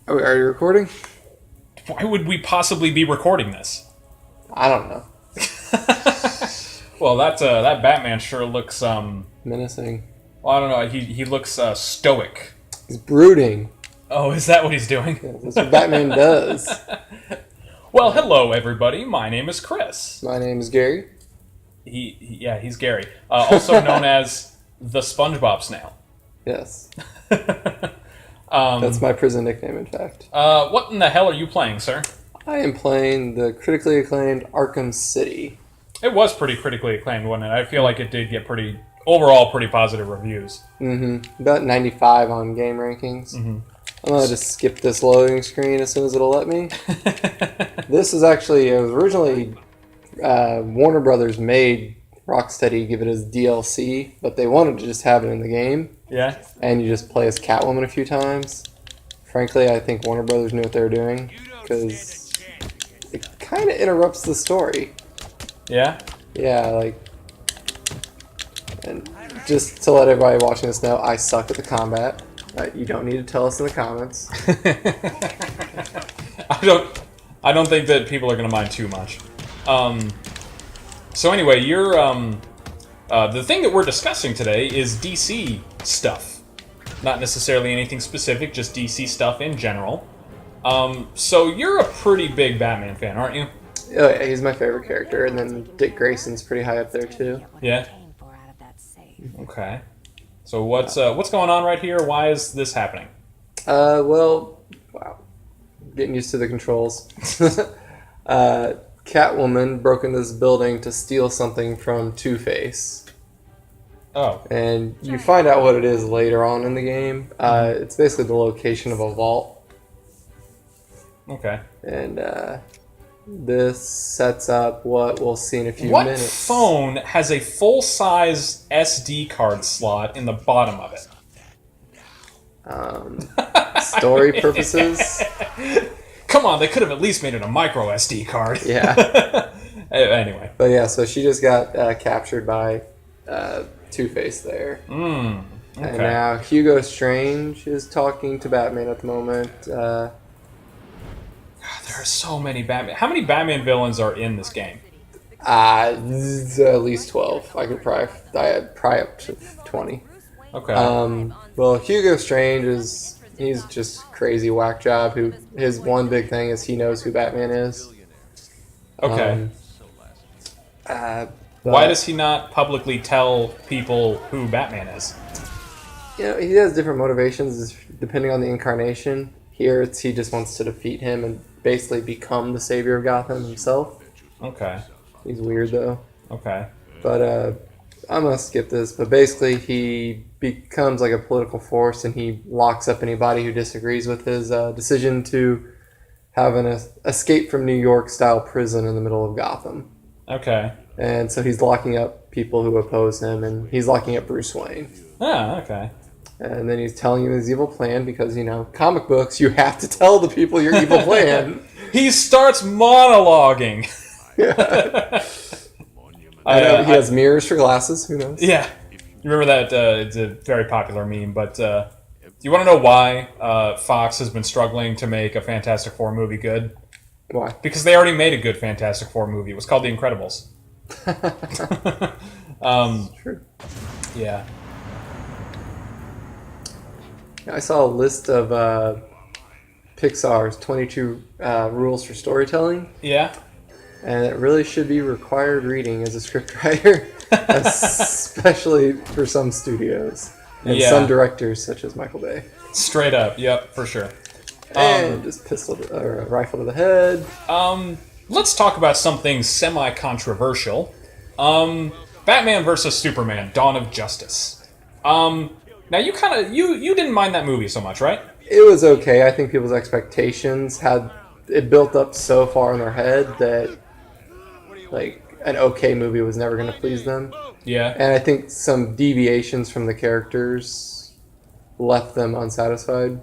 Are you recording? Why would we possibly be recording this? I don't know. Well, that Batman sure looks Menacing. Well, I don't know. He looks stoic. He's brooding. Oh, is that what he's doing? Yeah, that's what Batman does. Well, hello everybody. My name is Chris. My name is Gary. He's Gary, also known as the SpongeBob Snail. Yes. That's my prison nickname, in fact. What in the hell are you playing, sir? I am playing the critically acclaimed Arkham City. It was pretty critically acclaimed, wasn't it? I feel like it did get overall pretty positive reviews. Mm-hmm. About 95 on game rankings. Mm-hmm. I'm going to just skip this loading screen as soon as it'll let me. This is actually, it was originally Warner Brothers made Rocksteady give it as DLC, but they wanted to just have it in the game. Yeah. And you just play as Catwoman a few times. Frankly, I think Warner Brothers knew what they were doing, because it kind of interrupts the story. Yeah? Yeah, like... And just to let everybody watching this know, I suck at the combat. You don't need to tell us in the comments. I don't think that people are going to mind too much. So anyway, you're the thing that we're discussing today is DC stuff. Not necessarily anything specific, just DC stuff in general. So you're a pretty big Batman fan, aren't you? Oh, yeah, he's my favorite character, and then Dick Grayson's pretty high up there too. Yeah. Okay. So what's going on right here? Why is this happening? Well, wow, getting used to the controls. Catwoman broke into this building to steal something from Two-Face. Oh. And you find out what it is later on in the game. It's basically the location of a vault. Okay. And this sets up what we'll see in a few What minutes. What phone has a full-size SD card slot in the bottom of it? Story purposes. Come on, they could have at least made it a micro SD card. Yeah. Anyway. But yeah, so she just got captured by Two-Face there. Okay. And now Hugo Strange is talking to Batman at the moment. God, there are so many Batman. How many Batman villains are in this game? At least 12. I had probably up to 20. Okay. Well, Hugo Strange he's just crazy whack job. Who his one big thing is he knows who Batman is. Okay. Why does he not publicly tell people who Batman is? You know, he has different motivations depending on the incarnation. Here, he just wants to defeat him and basically become the savior of Gotham himself. Okay. He's weird, though. Okay. But I'm going to skip this. But basically, he becomes like a political force, and he locks up anybody who disagrees with his decision to have an escape from New York-style prison in the middle of Gotham. Okay. And so he's locking up people who oppose him, and he's locking up Bruce Wayne. Ah, okay. And then he's telling you his evil plan because, you know, comic books, you have to tell the people your evil plan. He starts monologuing. Yeah. He has mirrors for glasses. Who knows? Yeah. You remember that? It's a very popular meme, but do you want to know why Fox has been struggling to make a Fantastic Four movie good? Why? Because they already made a good Fantastic Four movie. It was called The Incredibles. True. Yeah. I saw a list of Pixar's 22 rules for storytelling. Yeah. And it really should be required reading as a scriptwriter, especially for some studios and some directors such as Michael Bay. Straight up, yep, for sure. And just rifle to the head. Let's talk about something semi-controversial. Batman versus Superman: Dawn of Justice. Now you you didn't mind that movie so much, right? It was okay. I think people's expectations had it built up so far in their head that like an okay movie was never going to please them. Yeah. And I think some deviations from the characters left them unsatisfied.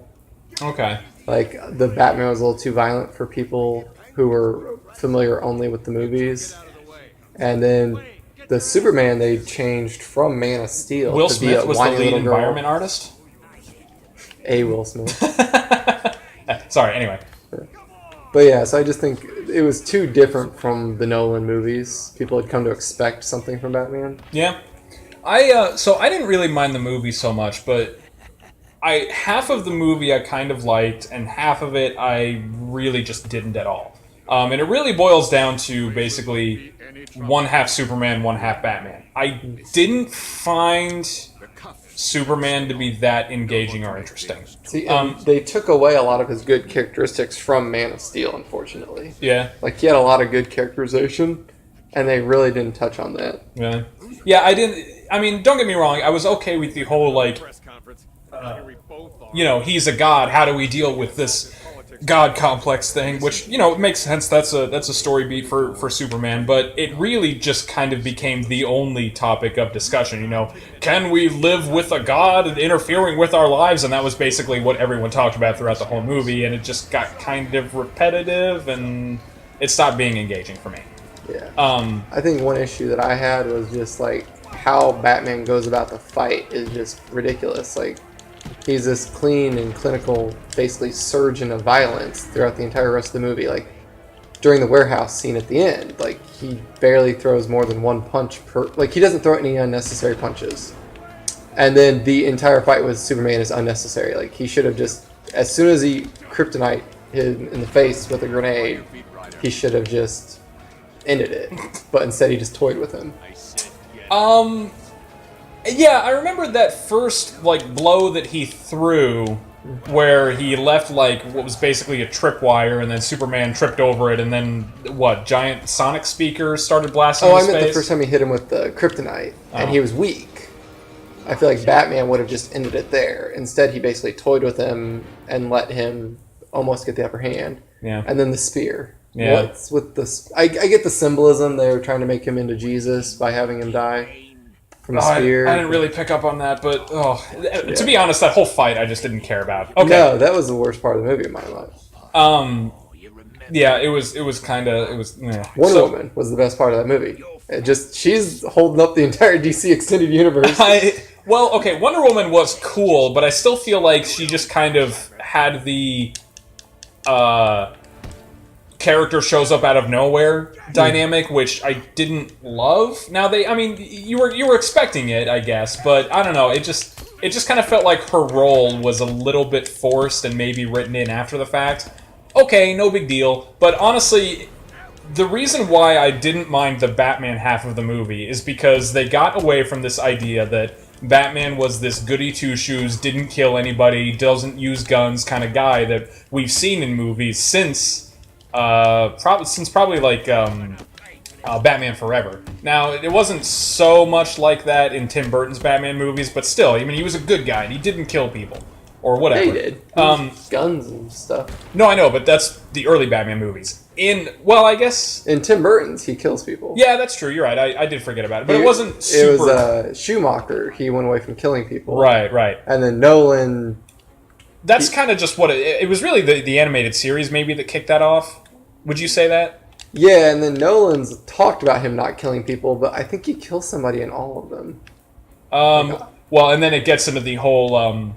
Okay. Like the Batman was a little too violent for people who were familiar only with the movies. And then the Superman they changed from Man of Steel Will to Smith be a was the whiny lead little girl. environment artist? A Will Smith. Sorry. Anyway. But yeah, so I just think it was too different from the Nolan movies. People had come to expect something from Batman. Yeah. So I didn't really mind the movie so much, but half of the movie I kind of liked, and half of it I really just didn't at all. And it really boils down to basically one half Superman, one half Batman. I didn't find Superman to be that engaging or interesting. See, they took away a lot of his good characteristics from Man of Steel, unfortunately. Yeah. Like, he had a lot of good characterization, and they really didn't touch on that. Really? Yeah, I didn't... I mean, don't get me wrong, I was okay with the whole, like... he's a god, how do we deal with this god complex thing? Which, it makes sense, that's a story beat for Superman, but it really just kind of became the only topic of discussion, Can we live with a god interfering with our lives? And that was basically what everyone talked about throughout the whole movie, and it just got kind of repetitive, and it stopped being engaging for me. Yeah. I think one issue that I had was just, like, how Batman goes about the fight is just ridiculous. Like, he's this clean and clinical, basically, surgeon of violence throughout the entire rest of the movie. Like, during the warehouse scene at the end, like, he barely throws more than one punch per... Like, he doesn't throw any unnecessary punches. And then the entire fight with Superman is unnecessary. Like, he should have just... As soon as he kryptonite him in the face with a grenade, he should have just ended it. But instead, he just toyed with him. Yeah, I remember that first, blow that he threw, where he left, what was basically a tripwire, and then Superman tripped over it, and then, giant sonic speakers started blasting his face? Oh, I meant the first time he hit him with the kryptonite, and he was weak. I feel like Batman would have just ended it there. Instead, he basically toyed with him and let him almost get the upper hand. Yeah. And then the spear. Yeah. What's with this? I get the symbolism. They were trying to make him into Jesus by having him die from the spear. I didn't really pick up on that, but to be honest, that whole fight I just didn't care about. Okay. No, that was the worst part of the movie in my life. Yeah, it was kind of Wonder Woman was the best part of that movie. She's holding up the entire DC extended universe. Wonder Woman was cool, but I still feel like she just kind of had the character shows up out of nowhere dynamic, which I didn't love. Now you were expecting it, I guess, but I don't know. It just kind of felt like her role was a little bit forced and maybe written in after the fact. Okay, no big deal. But honestly, the reason why I didn't mind the Batman half of the movie is because they got away from this idea that Batman was this goody two-shoes, didn't kill anybody, doesn't use guns kind of guy that we've seen in movies since Batman Forever. Now, it wasn't so much like that in Tim Burton's Batman movies, but still, he was a good guy, and he didn't kill people. Or whatever. They did. Guns and stuff. No, I know, but that's the early Batman movies. I guess... In Tim Burton's, he kills people. Yeah, that's true, you're right, I did forget about it, but it wasn't super... It was Schumacher, he went away from killing people. Right. And then Nolan... That's kind of just what it was really the animated series maybe that kicked that off. Would you say that? Yeah, and then Nolan's talked about him not killing people, but I think he kills somebody in all of them. And then it gets into the whole,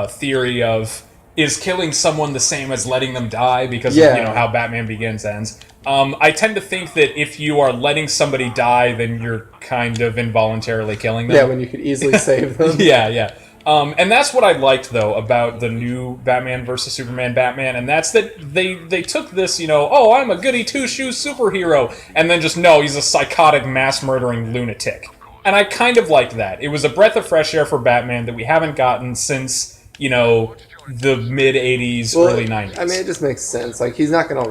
theory of, is killing someone the same as letting them die because of, how Batman Begins ends. I tend to think that if you are letting somebody die, then you're kind of involuntarily killing them. Yeah, when you could easily save them. Yeah. And that's what I liked, though, about the new Batman vs. Superman Batman, and that's that they took this, I'm a goody two-shoes superhero, and then just, no, he's a psychotic, mass-murdering lunatic. And I kind of liked that. It was a breath of fresh air for Batman that we haven't gotten since, the mid-'80s, early 90s. I mean, it just makes sense. Like, he's not going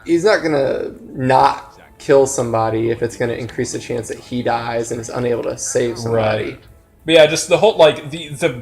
to not kill somebody if it's going to increase the chance that he dies and is unable to save somebody. Right. But yeah, just the whole, the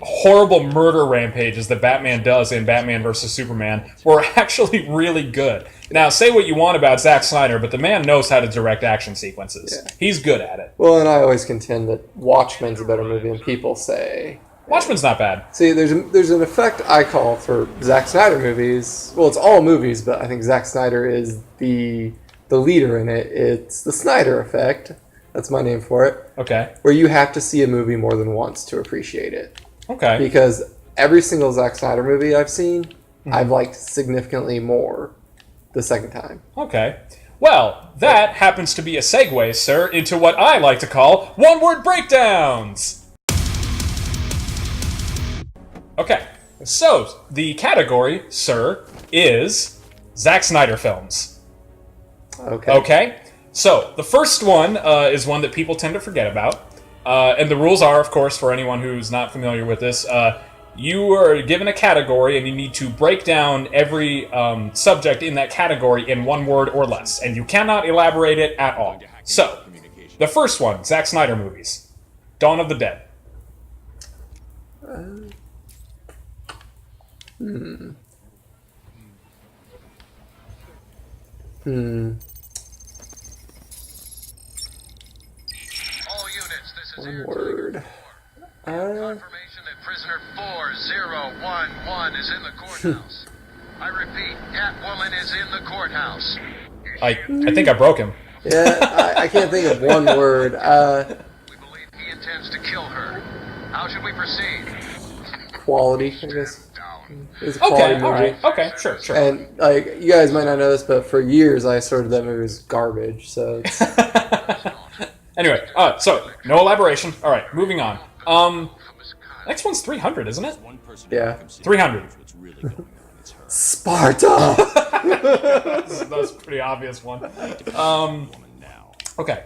horrible murder rampages that Batman does in Batman vs. Superman were actually really good. Now, say what you want about Zack Snyder, but the man knows how to direct action sequences. Yeah. He's good at it. Well, and I always contend that Watchmen's a better movie than people say. Watchmen's not bad. See, there's an effect I call for Zack Snyder movies. Well, it's all movies, but I think Zack Snyder is the leader in it. It's the Snyder effect. That's my name for it. Okay. Where you have to see a movie more than once to appreciate it. Okay. Because every single Zack Snyder movie I've seen, I've liked significantly more the second time. Okay. Well, that happens to be a segue, sir, into what I like to call one-word breakdowns. Okay. So, the category, sir, is Zack Snyder films. Okay? So, the first one is one that people tend to forget about. And the rules are, of course, for anyone who's not familiar with this, you are given a category and you need to break down every subject in that category in one word or less. And you cannot elaborate it at all. So, the first one, Zack Snyder movies. Dawn of the Dead. All units, this is One word. confirmation that prisoner 4011 is in the courthouse. I repeat, Catwoman is in the courthouse. I think I broke him. Yeah, I can't think of one word. We believe he intends to kill her. How should we proceed? Quality, I guess. Down. It's a quality Okay, movie. alright. Okay, sure. And, like, you guys might not know this, but for years I asserted that movie was garbage, so it's... Anyway, so, no elaboration. Alright, moving on. Next one's 300, isn't it? Yeah. 300. Sparta! That's a pretty obvious one. Okay.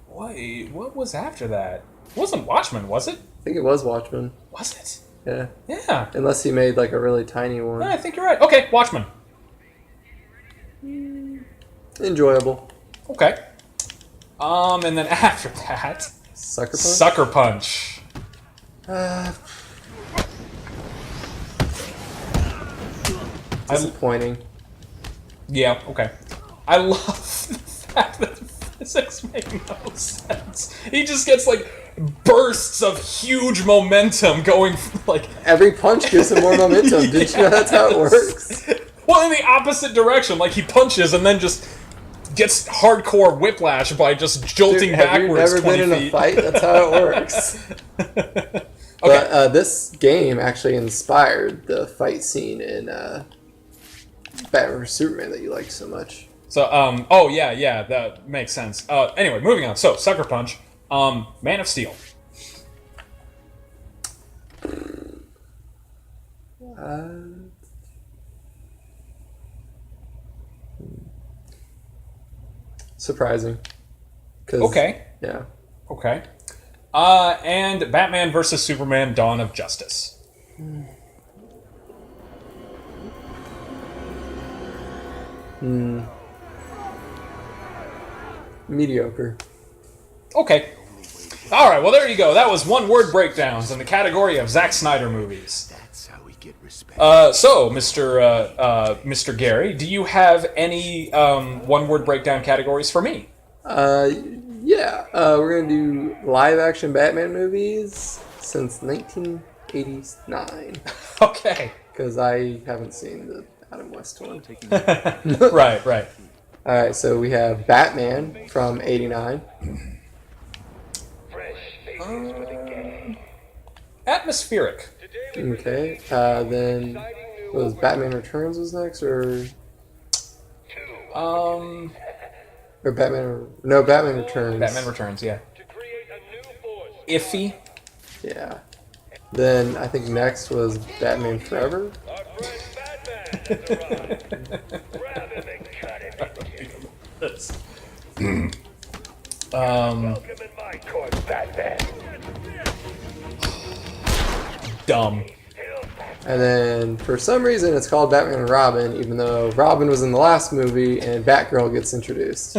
Wait, what was after that? It wasn't Watchmen, was it? I think it was Watchmen. Was it? Yeah. Yeah. Unless he made, like, a really tiny one. I think you're right. Okay, Watchmen. Enjoyable. Okay. And then after that... Sucker Punch? Sucker Punch. Disappointing. Yeah, okay. I love the fact that the physics make no sense. He just gets, like, bursts of huge momentum going, like... Every punch gives him more momentum. Did you know that's how it works? Well, in the opposite direction. Like, he punches and then just gets hardcore whiplash by just jolting backwards 20 Have you never been in a feet. fight? That's how it works. Okay. But this game actually inspired the fight scene in Batman vs Superman that you like so much. So, oh, yeah, that makes sense. Anyway, moving on. So, Sucker Punch. Man of Steel. Surprising. Okay. Yeah. Okay. And Batman vs Superman: Dawn of Justice. Mediocre. Okay. All right. Well, there you go. That was one-word breakdowns in the category of Zack Snyder movies. That's how we get respect. So, Mr. Gary, do you have any one-word breakdown categories for me? Yeah. We're gonna do live-action Batman movies since 1989 Okay. because I haven't seen the Adam West one. Right. All right. So we have Batman from '89. Atmospheric. Okay. Then was Batman Returns was next, or Batman? No, Batman Returns. Batman Returns, yeah. Iffy. Yeah. Then I think next was Batman Forever. Dumb. And then for some reason it's called Batman and Robin, even though Robin was in the last movie and Batgirl gets introduced.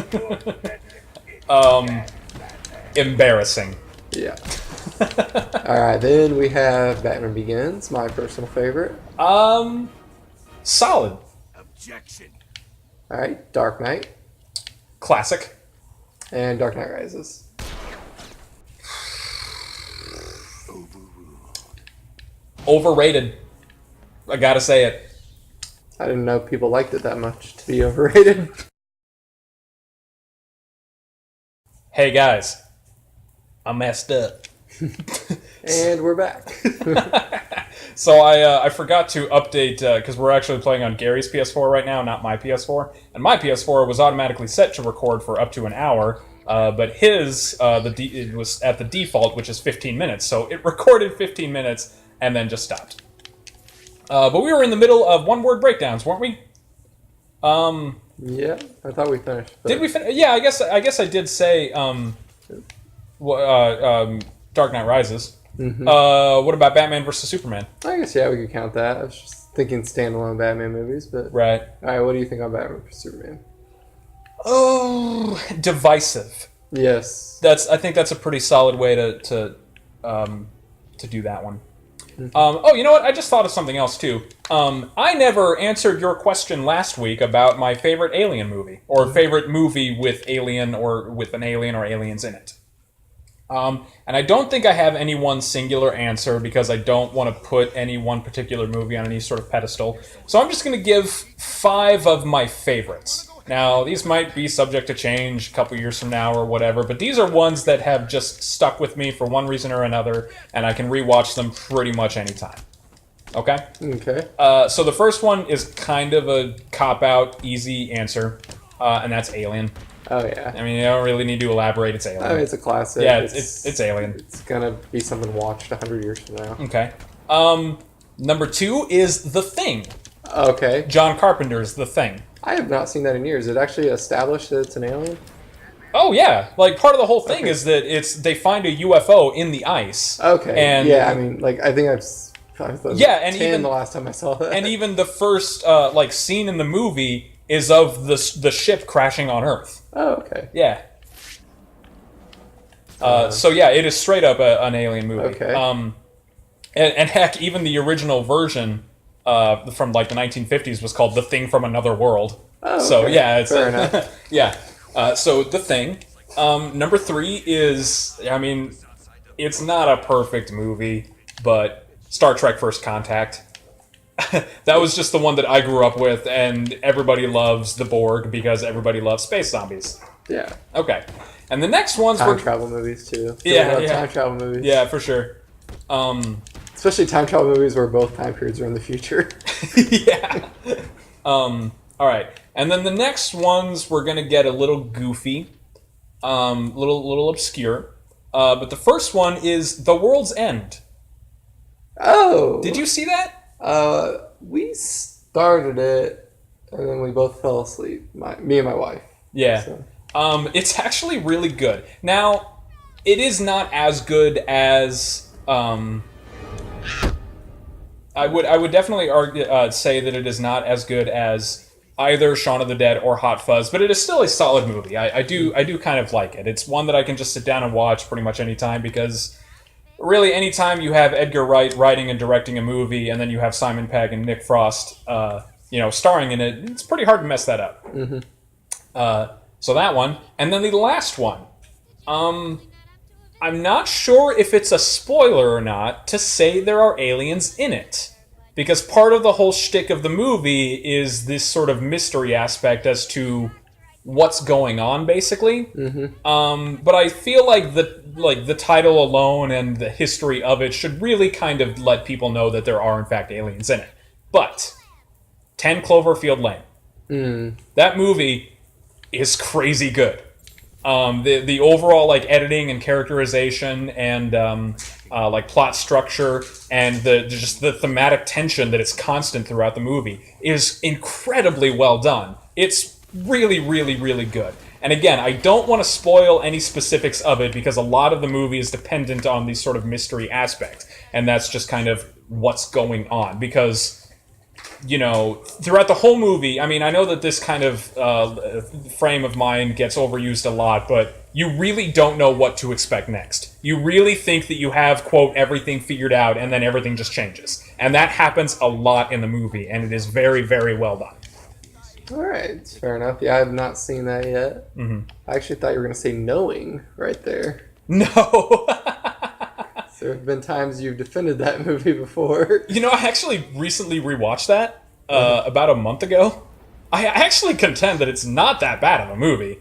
Embarrassing. Yeah. Alright, then we have Batman Begins, my personal favorite. Solid. Objection. Alright, Dark Knight. Classic. And Dark Knight Rises. Overrated. I gotta say it. I didn't know people liked it that much to be overrated. Hey guys, I messed up. And we're back. So I forgot to update, because we're actually playing on Gary's PS4 right now, not my PS4. And my PS4 was automatically set to record for up to an hour, but his, it was at the default, which is 15 minutes. So it recorded 15 minutes and then just stopped. But we were in the middle of one-word breakdowns, weren't we? Yeah, I thought we finished. But... Did we finish? Yeah, I guess I did say Dark Knight Rises. Mm-hmm. What about Batman vs. Superman? I guess, yeah, we could count that. I was just thinking standalone Batman movies, but... Right. Alright, what do you think on Batman vs. Superman? Oh, divisive. Yes. I think that's a pretty solid way to do that one. Mm-hmm. Oh, you know what? I just thought of something else, too. I never answered your question last week about my favorite Alien movie, or favorite movie with Alien, or with an alien or aliens in it. And I don't think I have any one singular answer because I don't want to put any one particular movie on any sort of pedestal. So I'm just going to give 5 of my favorites. Now, these might be subject to change a couple years from now or whatever, but these are ones that have just stuck with me for one reason or another, and I can rewatch them pretty much anytime. Okay? Okay. So the first one is kind of a cop-out, easy answer, and that's Alien. Oh, yeah. I mean, you don't really need to elaborate. It's Alien. I mean, it's a classic. Yeah, it's Alien. It's gonna be something watched 100 years from now. Okay. Number 2 is The Thing. Okay. John Carpenter's The Thing. I have not seen that in years. Is it actually established that it's an alien? Oh, yeah. Like, part of the whole thing is that they find a UFO in the ice. Okay. And, yeah, I mean, like, I think I've thought yeah, and 10 even the last time I saw that. And even the first, scene in the movie is of the ship crashing on Earth. Oh, okay. Yeah. So yeah, it is straight up an alien movie. Okay. And heck, even the original version from like the 1950s was called The Thing from Another World. Oh, okay. So yeah, it's fair enough. yeah. So The Thing. Number 3 is, I mean, it's not a perfect movie, but Star Trek First Contact. That was just the one that I grew up with, and everybody loves the Borg because everybody loves space zombies. Yeah. Okay. And the next ones time were... travel movies, too. Yeah. Time travel movies. Yeah, for sure. Especially time travel movies where both time periods are in the future. Yeah. Alright. And then the next ones we're going to get a little goofy, little obscure. But the first one is The World's End. Oh! Did you see that? We started it, and then we both fell asleep. Me and my wife. Yeah. So. It's actually really good. Now, it is not as good as... I would definitely say that it is not as good as either Shaun of the Dead or Hot Fuzz, but it is still a solid movie. I do kind of like it. It's one that I can just sit down and watch pretty much any time because... Really, anytime you have Edgar Wright writing and directing a movie, and then you have Simon Pegg and Nick Frost, starring in it, it's pretty hard to mess that up. Mm-hmm. So that one, and then the last one. I'm not sure if it's a spoiler or not to say there are aliens in it, because part of the whole shtick of the movie is this sort of mystery aspect as to what's going on, basically. Mm-hmm. But I feel like the title alone and the history of it should really kind of let people know that there are in fact aliens in it. But 10 Cloverfield Lane. That movie is crazy good. The overall like editing and characterization and like plot structure and the thematic tension that is constant throughout the movie is incredibly well done. It's really, really, really good. And again, I don't want to spoil any specifics of it because a lot of the movie is dependent on these sort of mystery aspects. And that's just kind of what's going on. Because, throughout the whole movie, I mean, I know that this kind of frame of mind gets overused a lot, but you really don't know what to expect next. You really think that you have, quote, everything figured out, and then everything just changes. And that happens a lot in the movie, and it is very, very well done. All right, fair enough. Yeah, I have not seen that yet. Mm-hmm. I actually thought you were going to say Knowing right there. No. There have been times you've defended that movie before. I actually recently rewatched that about a month ago. I actually contend that it's not that bad of a movie,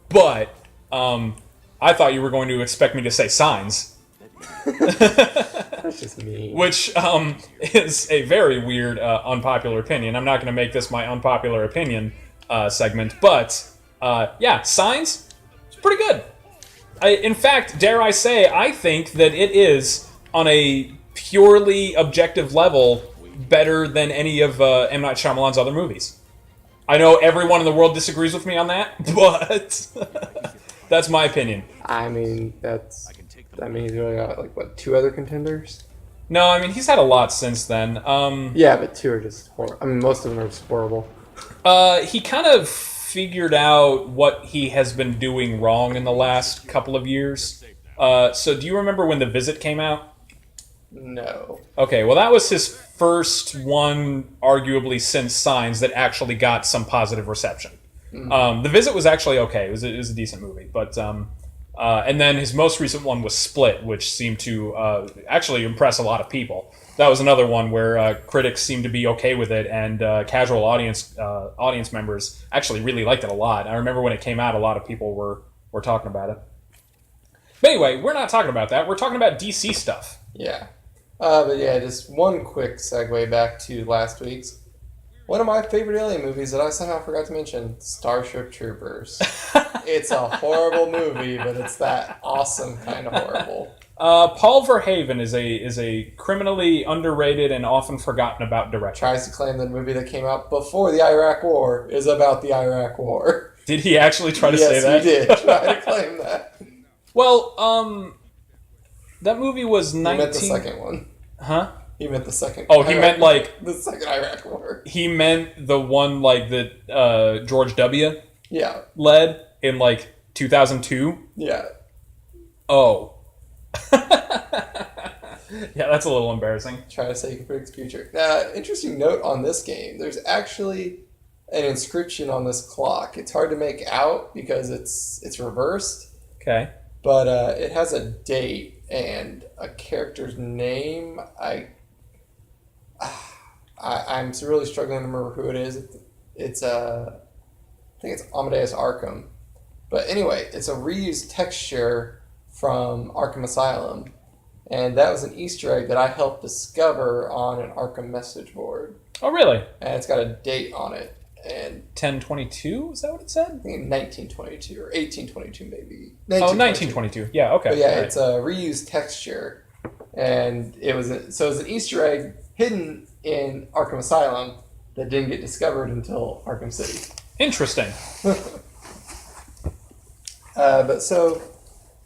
but I thought you were going to expect me to say Signs. That's just mean. Which is a very weird, unpopular opinion. I'm not going to make this my unpopular opinion segment, but yeah, Signs, it's pretty good. In fact, dare I say, I think that it is, on a purely objective level, better than any of M. Night Shyamalan's other movies. I know everyone in the world disagrees with me on that, but that's my opinion. I mean, he's really got, like, what, 2 other contenders? No, I mean, he's had a lot since then. Yeah, but 2 are just horrible. I mean, most of them are just horrible. He kind of figured out what he has been doing wrong in the last couple of years. So do you remember when The Visit came out? No. Okay, well, that was his first one, arguably, since Signs that actually got some positive reception. Mm-hmm. The Visit was actually okay. It was a decent movie. But and then his most recent one was Split, which seemed to actually impress a lot of people. That was another one where critics seemed to be okay with it, and casual audience members actually really liked it a lot. I remember when it came out, a lot of people were talking about it. But anyway, we're not talking about that. We're talking about DC stuff. Yeah. But yeah, just one quick segue back to last week's. One of my favorite Alien movies that I somehow forgot to mention, Starship Troopers. It's a horrible movie, but it's that awesome kind of horrible. Paul Verhoeven is a criminally underrated and often forgotten about director. Tries to claim that the movie that came out before the Iraq War is about the Iraq War. Did he actually try to say that? Yes, he did try to claim that. Well, that movie was 19... He meant the second one. Huh? He meant the second... Oh, he meant, like... The second Iraq War. He meant the one, like, that George W. Yeah. led in, like, 2002? Yeah. Oh. Yeah, that's a little embarrassing. Try to say you can predict the future. Interesting note on this game. There's actually an inscription on this clock. It's hard to make out because it's reversed. Okay. But it has a date and a character's name. I'm really struggling to remember who it is. It's I think it's Amadeus Arkham. But anyway, it's a reused texture from Arkham Asylum. And that was an Easter egg that I helped discover on an Arkham message board. Oh, really? And it's got a date on it. And 1022? Is that what it said? I think 1922 or 1822 maybe. 1922. Yeah, okay. But yeah, right. It's a reused texture. And it was an Easter egg hidden in Arkham Asylum that didn't get discovered until Arkham City. Interesting.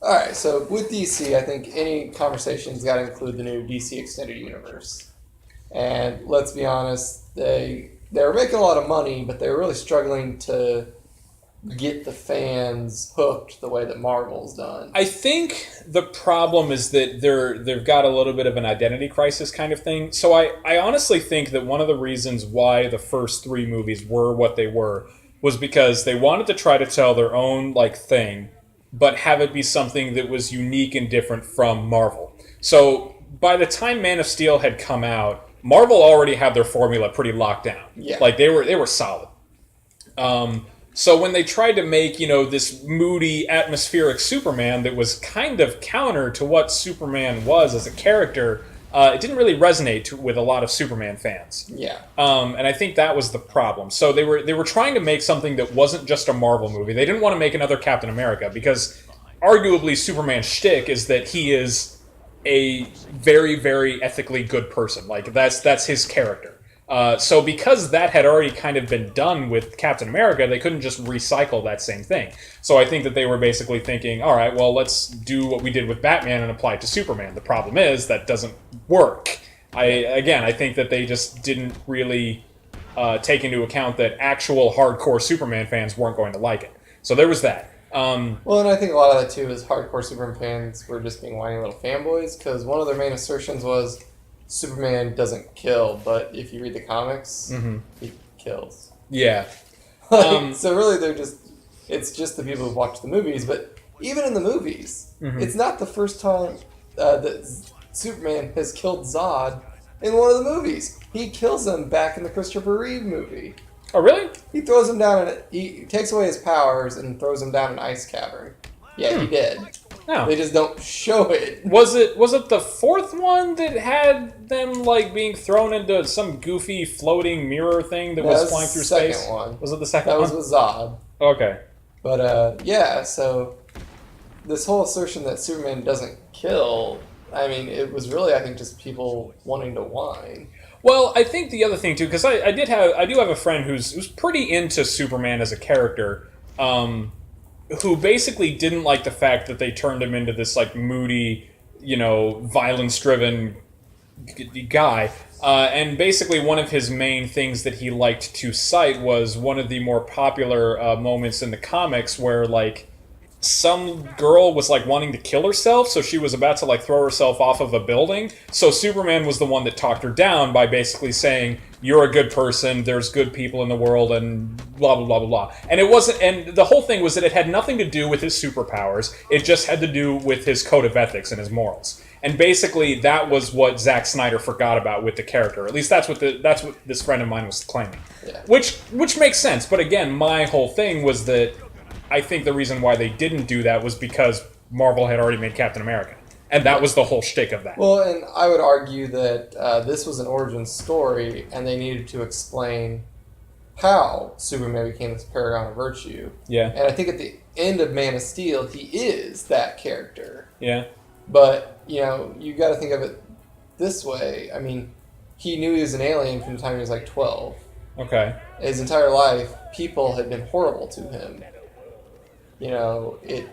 Alright, so with DC, I think any conversation's got to include the new DC Extended Universe. And let's be honest, they were making a lot of money, but they were really struggling to get the fans hooked the way that Marvel's done. I think the problem is that they've got a little bit of an identity crisis kind of thing. So I honestly think that one of the reasons why the first 3 movies were what they were was because they wanted to try to tell their own thing, but have it be something that was unique and different from Marvel. So by the time Man of Steel had come out, Marvel already had their formula pretty locked down. Yeah. They were solid. So when they tried to make, this moody, atmospheric Superman that was kind of counter to what Superman was as a character, it didn't really resonate with a lot of Superman fans. Yeah. And I think that was the problem. So they were trying to make something that wasn't just a Marvel movie. They didn't want to make another Captain America because arguably Superman's shtick is that he is a very, very ethically good person. That's his character. So because that had already kind of been done with Captain America, they couldn't just recycle that same thing. So I think that they were basically thinking, all right, well, let's do what we did with Batman and apply it to Superman. The problem is that doesn't work. I think that they just didn't really take into account that actual hardcore Superman fans weren't going to like it. So there was that. Well, and I think a lot of that, too, is hardcore Superman fans were just being whiny little fanboys, because one of their main assertions was Superman doesn't kill, but if you read the comics, he kills. Yeah. So really, it's just the people who've watched the movies, but even in the movies, it's not the first time that Superman has killed Zod in one of the movies. He kills him back in the Christopher Reeve movie. Oh, really? He throws him down, he takes away his powers and throws him down an ice cavern. Yeah, he did. No. They just don't show it. Was it the fourth one that had them like being thrown into some goofy floating mirror thing that was flying through space? Second one. Was it the second That one? was with Zod. Okay. But yeah, so this whole assertion that Superman doesn't kill, I mean, it was really, I think, just people wanting to whine. Well, I think the other thing too, because I do have a friend who's pretty into Superman as a character, who basically didn't like the fact that they turned him into this like moody, violence-driven guy. And basically one of his main things that he liked to cite was one of the more popular moments in the comics where like some girl was like wanting to kill herself, so she was about to like throw herself off of a building. So Superman was the one that talked her down by basically saying, "You're a good person. There's good people in the world," and blah blah blah blah blah. And it wasn't. And the whole thing was that it had nothing to do with his superpowers. It just had to do with his code of ethics and his morals. And basically, that was what Zack Snyder forgot about with the character. At least that's what this friend of mine was claiming. Yeah. Which makes sense. But again, my whole thing was that I think the reason why they didn't do that was because Marvel had already made Captain America. And that was the whole shtick of that. Well, and I would argue that this was an origin story, and they needed to explain how Superman became this paragon of virtue. Yeah. And I think at the end of Man of Steel, he is that character. Yeah. But, you got to think of it this way. I mean, he knew he was an alien from the time he was like 12. Okay. His entire life, people had been horrible to him. It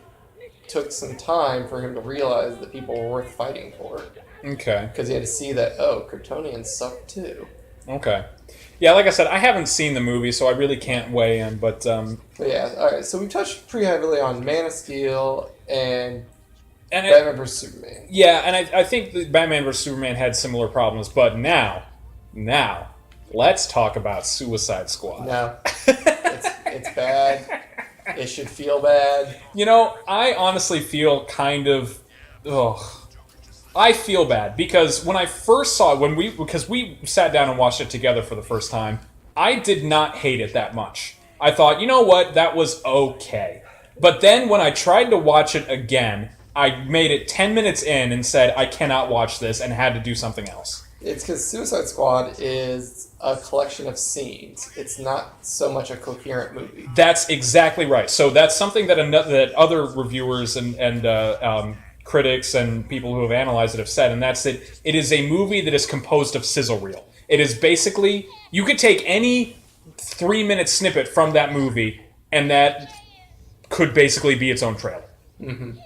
took some time for him to realize that people were worth fighting for. Okay. Because he had to see that, Kryptonians suck too. Okay. Yeah, like I said, I haven't seen the movie, so I really can't weigh in, but yeah, alright, so we touched pretty heavily on Man of Steel and And Batman vs. Superman. Yeah, and I think that Batman vs. Superman had similar problems, but now, let's talk about Suicide Squad. No. It's bad. It should feel bad. I honestly feel kind of... I feel bad, because when I first saw it, because we sat down and watched it together for the first time, I did not hate it that much. I thought, you know what, that was okay. But then when I tried to watch it again, I made it 10 minutes in and said, I cannot watch this, and had to do something else. It's because Suicide Squad is a collection of scenes. It's not so much a coherent movie. That's exactly right. So that's something that other reviewers and critics and people who have analyzed it have said, and that's that it is a movie that is composed of sizzle reel. It is basically, you could take any 3-minute snippet from that movie, and that could basically be its own trailer. Mm-hmm.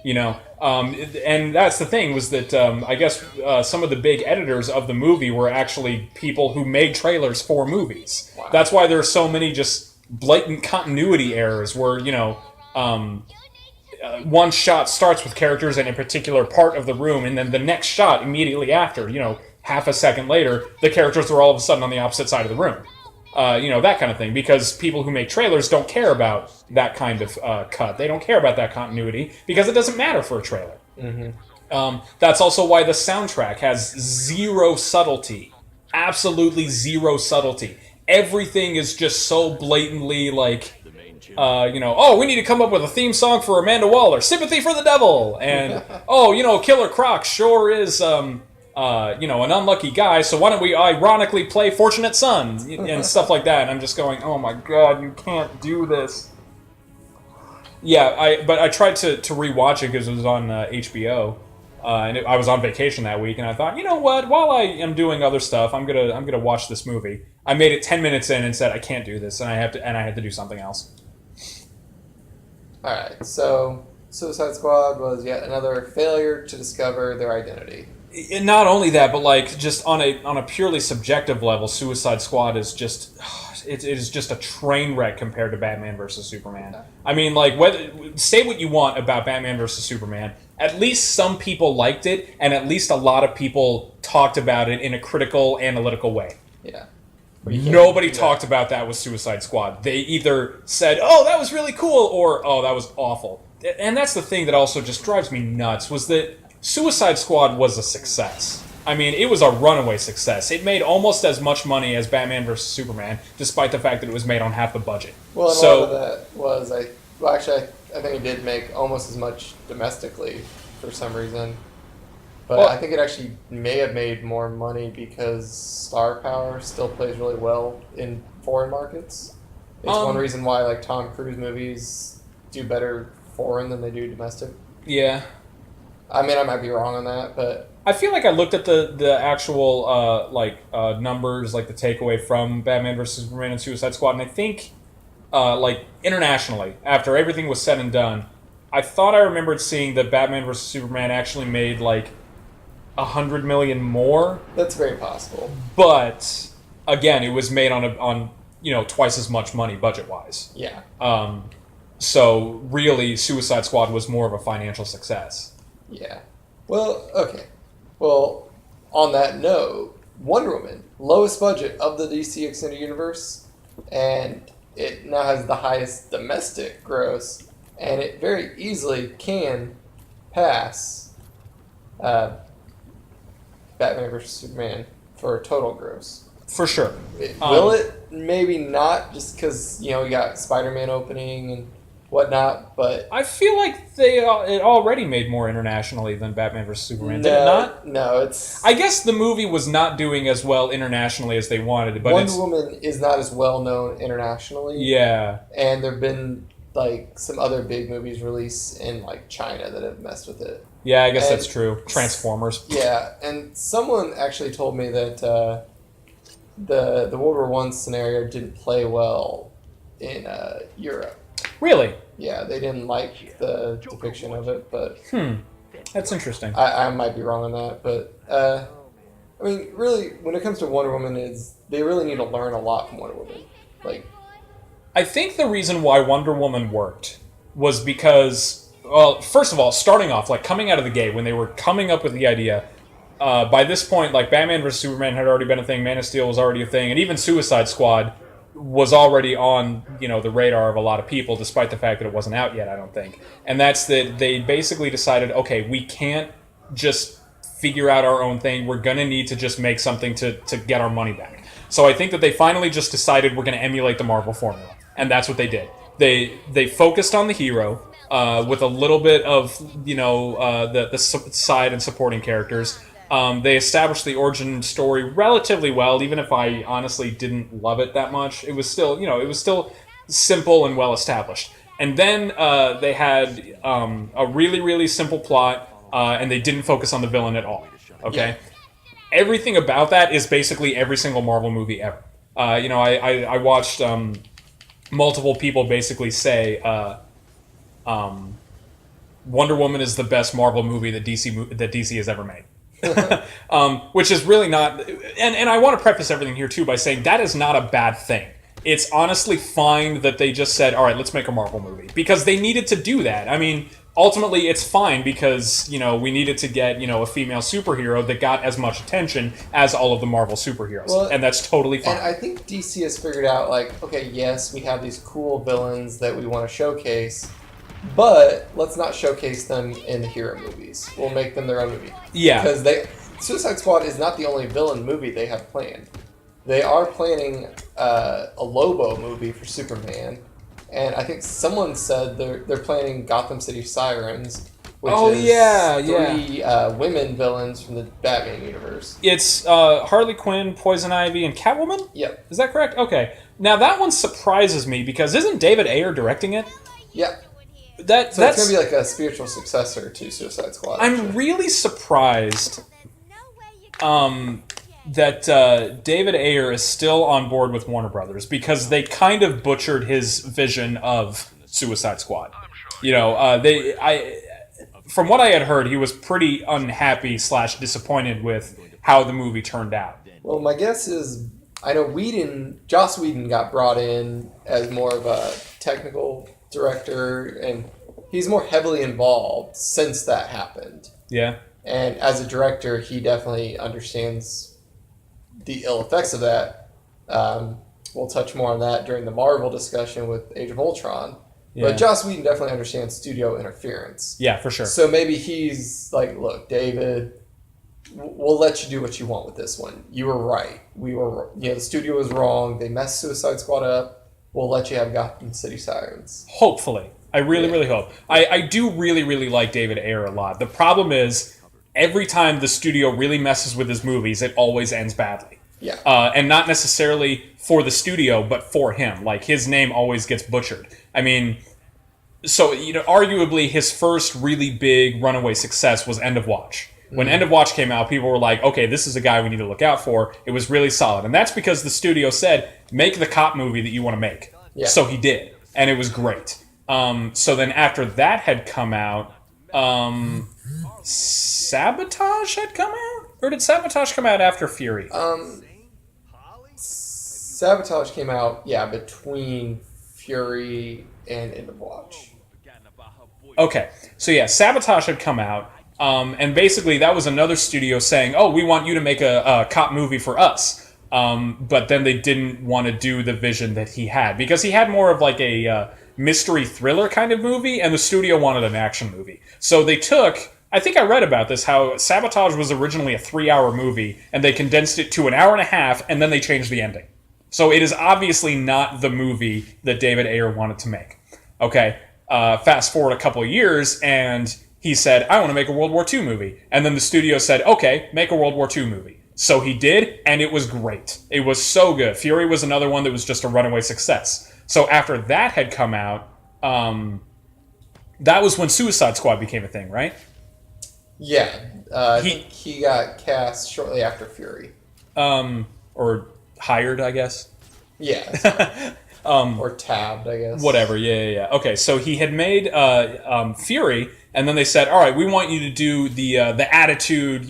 And that's the thing, was that I guess some of the big editors of the movie were actually people who made trailers for movies. Wow. That's why there are so many just blatant continuity errors where, one shot starts with characters in a particular part of the room, and then the next shot immediately after, half a second later, the characters are all of a sudden on the opposite side of the room. That kind of thing, because people who make trailers don't care about that kind of cut. They don't care about that continuity, because it doesn't matter for a trailer. Mm-hmm. That's also why the soundtrack has zero subtlety. Absolutely zero subtlety. Everything is just so blatantly like, we need to come up with a theme song for Amanda Waller. Sympathy for the Devil. And, Killer Croc sure is... an unlucky guy, so why don't we ironically play Fortunate Son and stuff like that. And I'm just going, oh my god, you can't do this. Yeah, but I tried to rewatch it because it was on HBO, and I was on vacation that week, and I thought, you know what, while I am doing other stuff, I'm gonna watch this movie. I made it 10 minutes in and said, I can't do this, and I had to do something else. Alright, so Suicide Squad was yet another failure to discover their identity. Not only that, but like just on a purely subjective level, Suicide Squad is just it is just a train wreck compared to Batman vs. Superman. I mean, like, say what you want about Batman vs. Superman, at least some people liked it, and at least a lot of people talked about it in a critical, analytical way. Yeah. Nobody talked about that with Suicide Squad. They either said, "Oh, that was really cool," or "Oh, that was awful." And that's the thing that also just drives me nuts, was that Suicide Squad was a success. I mean, it was a runaway success. It made almost as much money as Batman vs. Superman, despite the fact that it was made on half the budget. Well, and a lot of that was, I think it did make almost as much domestically for some reason. But Well- I think it actually may have made more money because star power still plays really well in foreign markets. It's one reason why like Tom Cruise movies do better foreign than they do domestic. Yeah. I mean, I might be wrong on that, but I feel like I looked at the actual numbers, like the takeaway from Batman vs Superman and Suicide Squad, and I think like internationally, after everything was said and done, I thought I remembered seeing that Batman vs Superman actually made like $100 million more, that's very possible. but again, it was made on twice as much money budget wise. Yeah. So really, Suicide Squad was more of a financial success. Yeah. Well, okay. Well, on that note, Wonder Woman, lowest budget of the DC Extended Universe, and it now has the highest domestic gross, and it very easily can pass Batman vs. Superman for a total gross. For sure. Will it? Maybe not, just because, we got Spider-Man opening and whatnot, but... I feel like it already made more internationally than Batman vs. Superman. Did it not? No, it's... I guess the movie was not doing as well internationally as they wanted, but Wonder Woman is not as well known internationally. Yeah. And there have been, some other big movies released in, China that have messed with it. Yeah, I guess that's true. Transformers. Yeah, and someone actually told me that the World War I scenario didn't play well in Europe. Really? Yeah, they didn't like the depiction of it, but... That's interesting. I might be wrong on that, but... I mean, really, when it comes to Wonder Woman, they really need to learn a lot from Wonder Woman. I think the reason why Wonder Woman worked was because, well, first of all, starting off, coming out of the gate, when they were coming up with the idea, by this point, Batman vs. Superman had already been a thing, Man of Steel was already a thing, and even Suicide Squad was already on, the radar of a lot of people, despite the fact that it wasn't out yet, I don't think. And that's that they basically decided, okay, we can't just figure out our own thing. We're going to need to just make something to get our money back. So I think that they finally just decided we're going to emulate the Marvel formula. And that's what they did. They focused on the hero with a little bit of, the side and supporting characters. They established the origin story relatively well, even if I honestly didn't love it that much. It was still, simple and well established. And then they had a really, really simple plot, and they didn't focus on the villain at all. Okay, everything about that is basically every single Marvel movie ever. I watched multiple people basically say Wonder Woman is the best Marvel movie that DC has ever made. Which is really not, and I want to preface everything here too by saying that is not a bad thing. It's honestly fine that they just said, all right, let's make a Marvel movie, because they needed to do that. I mean, ultimately it's fine because, we needed to get, a female superhero that got as much attention as all of the Marvel superheroes. Well, and that's totally fine. And I think DC has figured out, okay, yes, we have these cool villains that we want to showcase, but let's not showcase them in the hero movies. We'll make them their own movie. Yeah. Because Suicide Squad is not the only villain movie they have planned. They are planning a Lobo movie for Superman, and I think someone said they're planning Gotham City Sirens, which is three women villains from the Batman universe. It's Harley Quinn, Poison Ivy, and Catwoman? Yep. Is that correct? Okay. Now that one surprises me because isn't David Ayer directing it? Yeah. So it's going to be like a spiritual successor to Suicide Squad. I'm really surprised that David Ayer is still on board with Warner Brothers, because they kind of butchered his vision of Suicide Squad. From what I had heard, he was pretty unhappy / disappointed with how the movie turned out. Well, my guess is, I know Joss Whedon got brought in as more of a technical director, and he's more heavily involved since that happened. Yeah. And as a director, he definitely understands the ill effects of that. We'll touch more on that during the Marvel discussion with Age of Ultron. Yeah. But Joss Whedon definitely understands studio interference. Yeah, for sure. So maybe he's like, look, David, we'll let you do what you want with this one. You were right. The studio was wrong. They messed Suicide Squad up. We'll let you have Gotham City Sirens. Hopefully. I really hope. I do really like David Ayer a lot. The problem is, every time the studio really messes with his movies, it always ends badly. Yeah. And not necessarily for the studio, but for him. Like, his name always gets butchered. I mean, so, arguably his first really big runaway success was End of Watch. When End of Watch came out, people were like, okay, this is a guy we need to look out for. It was really solid. And that's because the studio said, make the cop movie that you want to make. Yeah. So he did. And it was great. So then after that had come out, Sabotage had come out? Or did Sabotage come out after Fury? Sabotage came out, between Fury and End of Watch. Okay. So yeah, Sabotage had come out. And basically that was another studio saying, oh, we want you to make a cop movie for us. But then they didn't want to do the vision that he had. Because he had more of like a mystery thriller kind of movie, and the studio wanted an action movie. So they took... I think I read about this, how Sabotage was originally a 3-hour movie, and they condensed it to an hour and a half, and then they changed the ending. So it is obviously not the movie that David Ayer wanted to make. Okay, fast forward a couple of years, and he said, I want to make a World War II movie. And then the studio said, okay, make a World War II movie. So he did, and it was great. It was so good. Fury was another one that was just a runaway success. So after that had come out, that was when Suicide Squad became a thing, right? Yeah, he got cast shortly after Fury. Or hired, I guess. Yeah. Or tabbed, I guess. Whatever, yeah. Okay, so he had made Fury, and then they said, all right, we want you to do the attitude,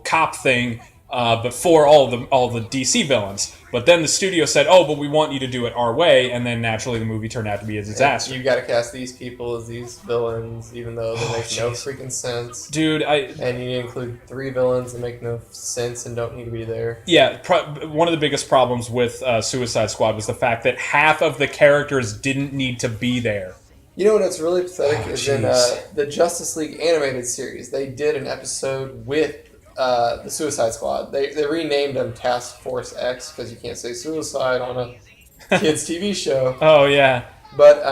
cop thing, but for all the DC villains. But then the studio said, oh, but we want you to do it our way, and then naturally the movie turned out to be a disaster. You got to cast these people as these villains, even though they make no freaking sense. Dude, And you include 3 villains that make no sense and don't need to be there. Yeah, one of the biggest problems with Suicide Squad was the fact that half of the characters didn't need to be there. You know what's really pathetic is in the Justice League animated series, they did an episode with the Suicide Squad. They renamed them Task Force X because you can't say suicide on a kids' TV show. Oh, yeah. But,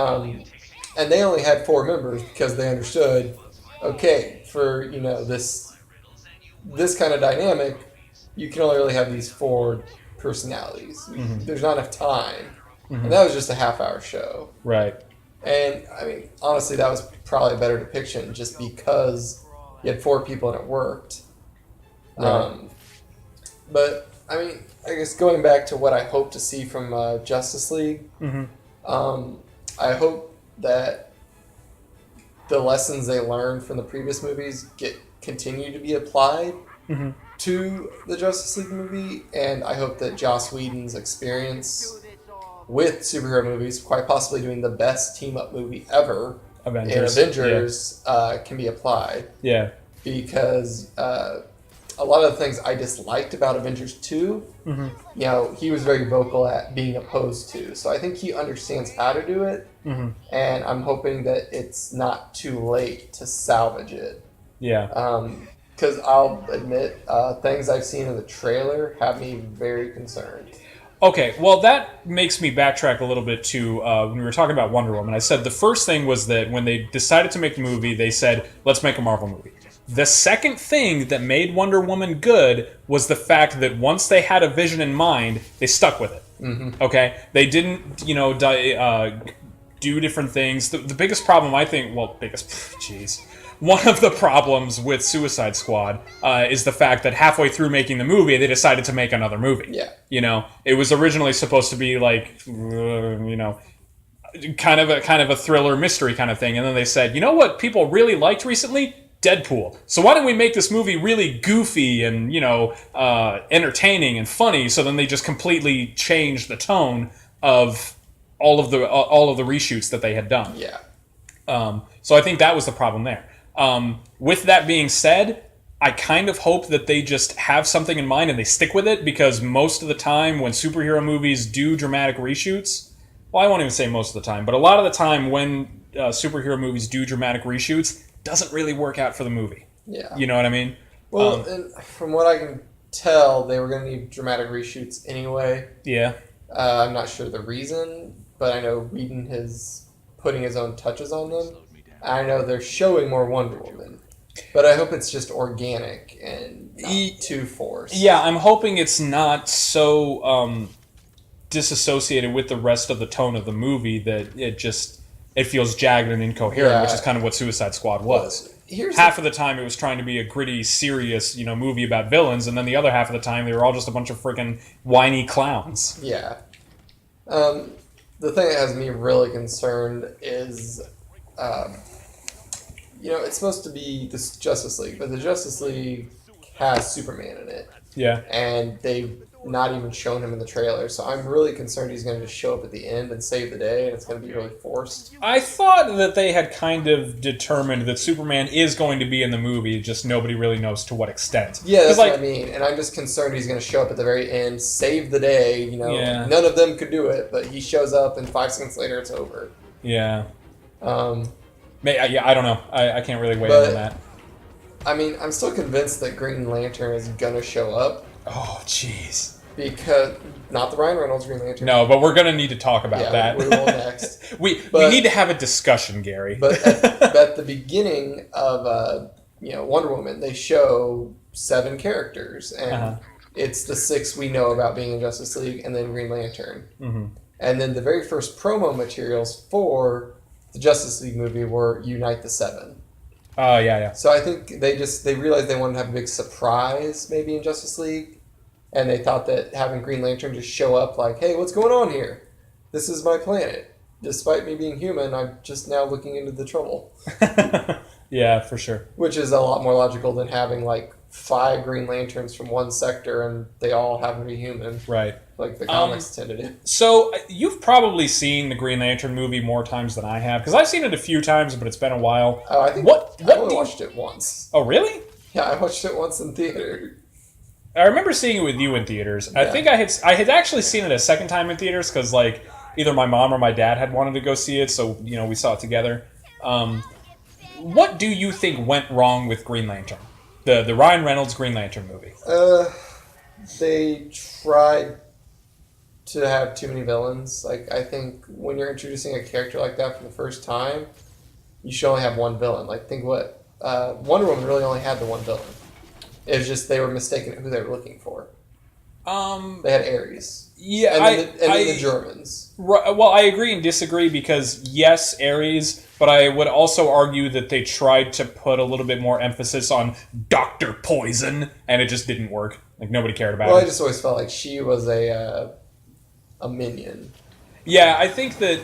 and they only had 4 members because they understood, okay, for, this kind of dynamic, you can only really have these 4 personalities. Mm-hmm. There's not enough time. Mm-hmm. And that was just a half-hour show. Right. And, I mean, honestly, that was probably a better depiction just because you had 4 people and it worked. Right. But, I mean, I guess going back to what I hope to see from Justice League, I hope that the lessons they learned from the previous movies continue to be applied to the Justice League movie, and I hope that Joss Whedon's experience with superhero movies, quite possibly doing the best team-up movie ever in Avengers, can be applied. Yeah. Because a lot of the things I disliked about Avengers 2, he was very vocal at being opposed to. So I think he understands how to do it, and I'm hoping that it's not too late to salvage it. Yeah. Because I'll admit, things I've seen in the trailer have me very concerned. Okay, well, that makes me backtrack a little bit to when we were talking about Wonder Woman. I said the first thing was that when they decided to make the movie, they said, let's make a Marvel movie. The second thing that made Wonder Woman good was the fact that once they had a vision in mind, they stuck with it. Mm-hmm. Okay? They didn't, do different things. The biggest problem, I think, one of the problems with Suicide Squad is the fact that halfway through making the movie, they decided to make another movie. Yeah. It was originally supposed to be like, kind of a thriller mystery kind of thing, and then they said, you know what people really liked recently? Deadpool. So why don't we make this movie really goofy and, entertaining and funny? So then they just completely changed the tone of all of the reshoots that they had done. Yeah. So I think that was the problem there. With that being said, I kind of hope that they just have something in mind and they stick with it, because most of the time when superhero movies do dramatic reshoots, well, I won't even say most of the time, but a lot of the time when superhero movies do dramatic reshoots, doesn't really work out for the movie. Yeah. You know what I mean? Well, and from what I can tell, they were going to need dramatic reshoots anyway. Yeah. I'm not sure the reason, but I know Whedon has putting his own touches on them. I know they're showing more Wonder Woman, but I hope it's just organic and not too forced. Yeah, I'm hoping it's not so disassociated with the rest of the tone of the movie that it feels jagged and incoherent, which is kind of what Suicide Squad was. Half of the time it was trying to be a gritty, serious, movie about villains, and then the other half of the time they were all just a bunch of freaking whiny clowns. Yeah. The thing that has me really concerned is, it's supposed to be this Justice League, but the Justice League has Superman in it. Yeah. And they've not even shown him in the trailer, so I'm really concerned he's going to just show up at the end and save the day, and it's going to be really forced. I thought that they had kind of determined that Superman is going to be in the movie, just nobody really knows to what extent. Yeah, that's what I mean, and I'm just concerned he's going to show up at the very end, save the day, None of them could do it, but he shows up, and 5 seconds later it's over. Yeah. I don't know. I can't really weigh in on that. I mean, I'm still convinced that Green Lantern is going to show up. Oh, jeez. Because, not the Ryan Reynolds Green Lantern. No, but we're going to need to talk about that. We will next. we need to have a discussion, Gary. But at the beginning of Wonder Woman, they show 7 characters, and it's the 6 we know about being in Justice League, and then Green Lantern. Mm-hmm. And then the very first promo materials for the Justice League movie were Unite the 7. Oh, yeah. So I think they realized they wanted to have a big surprise maybe in Justice League. And they thought that having Green Lantern just show up like, hey, what's going on here? This is my planet. Despite me being human, I'm just now looking into the trouble. Yeah, for sure. Which is a lot more logical than having 5 Green Lanterns from one sector and they all happen to be human. Right. Like the comics tend to do. So, you've probably seen the Green Lantern movie more times than I have, because I've seen it a few times, but it's been a while. Oh, I think I only watched it once. Oh, really? Yeah, I watched it once in theater. I remember seeing it with you in theaters. Yeah. I think I had actually seen it a second time in theaters, because either my mom or my dad had wanted to go see it, so we saw it together. What do you think went wrong with Green Lantern? The Ryan Reynolds Green Lantern movie. They tried to have too many villains. I think when you're introducing a character like that for the first time, you should only have one villain. Think what Wonder Woman really only had the one villain. It was just they were mistaken who they were looking for. They had Ares. Yeah, and then the Germans. Well, I agree and disagree because, yes, Ares, but I would also argue that they tried to put a little bit more emphasis on Dr. Poison, and it just didn't work. Nobody cared about it. Well, I just always felt like she was a minion. Yeah, I think that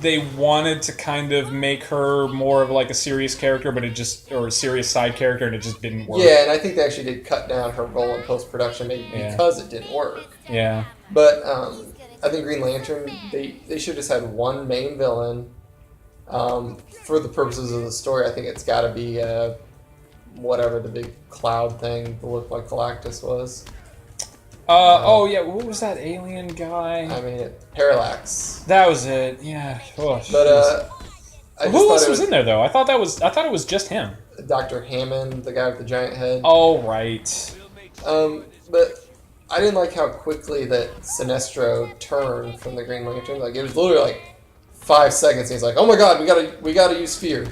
they wanted to kind of make her more of a serious character, or a serious side character, and it just didn't work. Yeah, and I think they actually did cut down her role in post-production because it didn't work. Yeah. But I think Green Lantern, they should have just had one main villain. For the purposes of the story, I think it's got to be whatever the big cloud thing that looked like Galactus was. What was that alien guy? I mean, Parallax. That was it. Yeah. Oh, but who else was in there though? I thought it was just him. Dr. Hammond, the guy with the giant head. Oh right. But I didn't like how quickly that Sinestro turned from the Green Lantern. It was literally 5 seconds, and he's like, "Oh my God, we gotta use fear."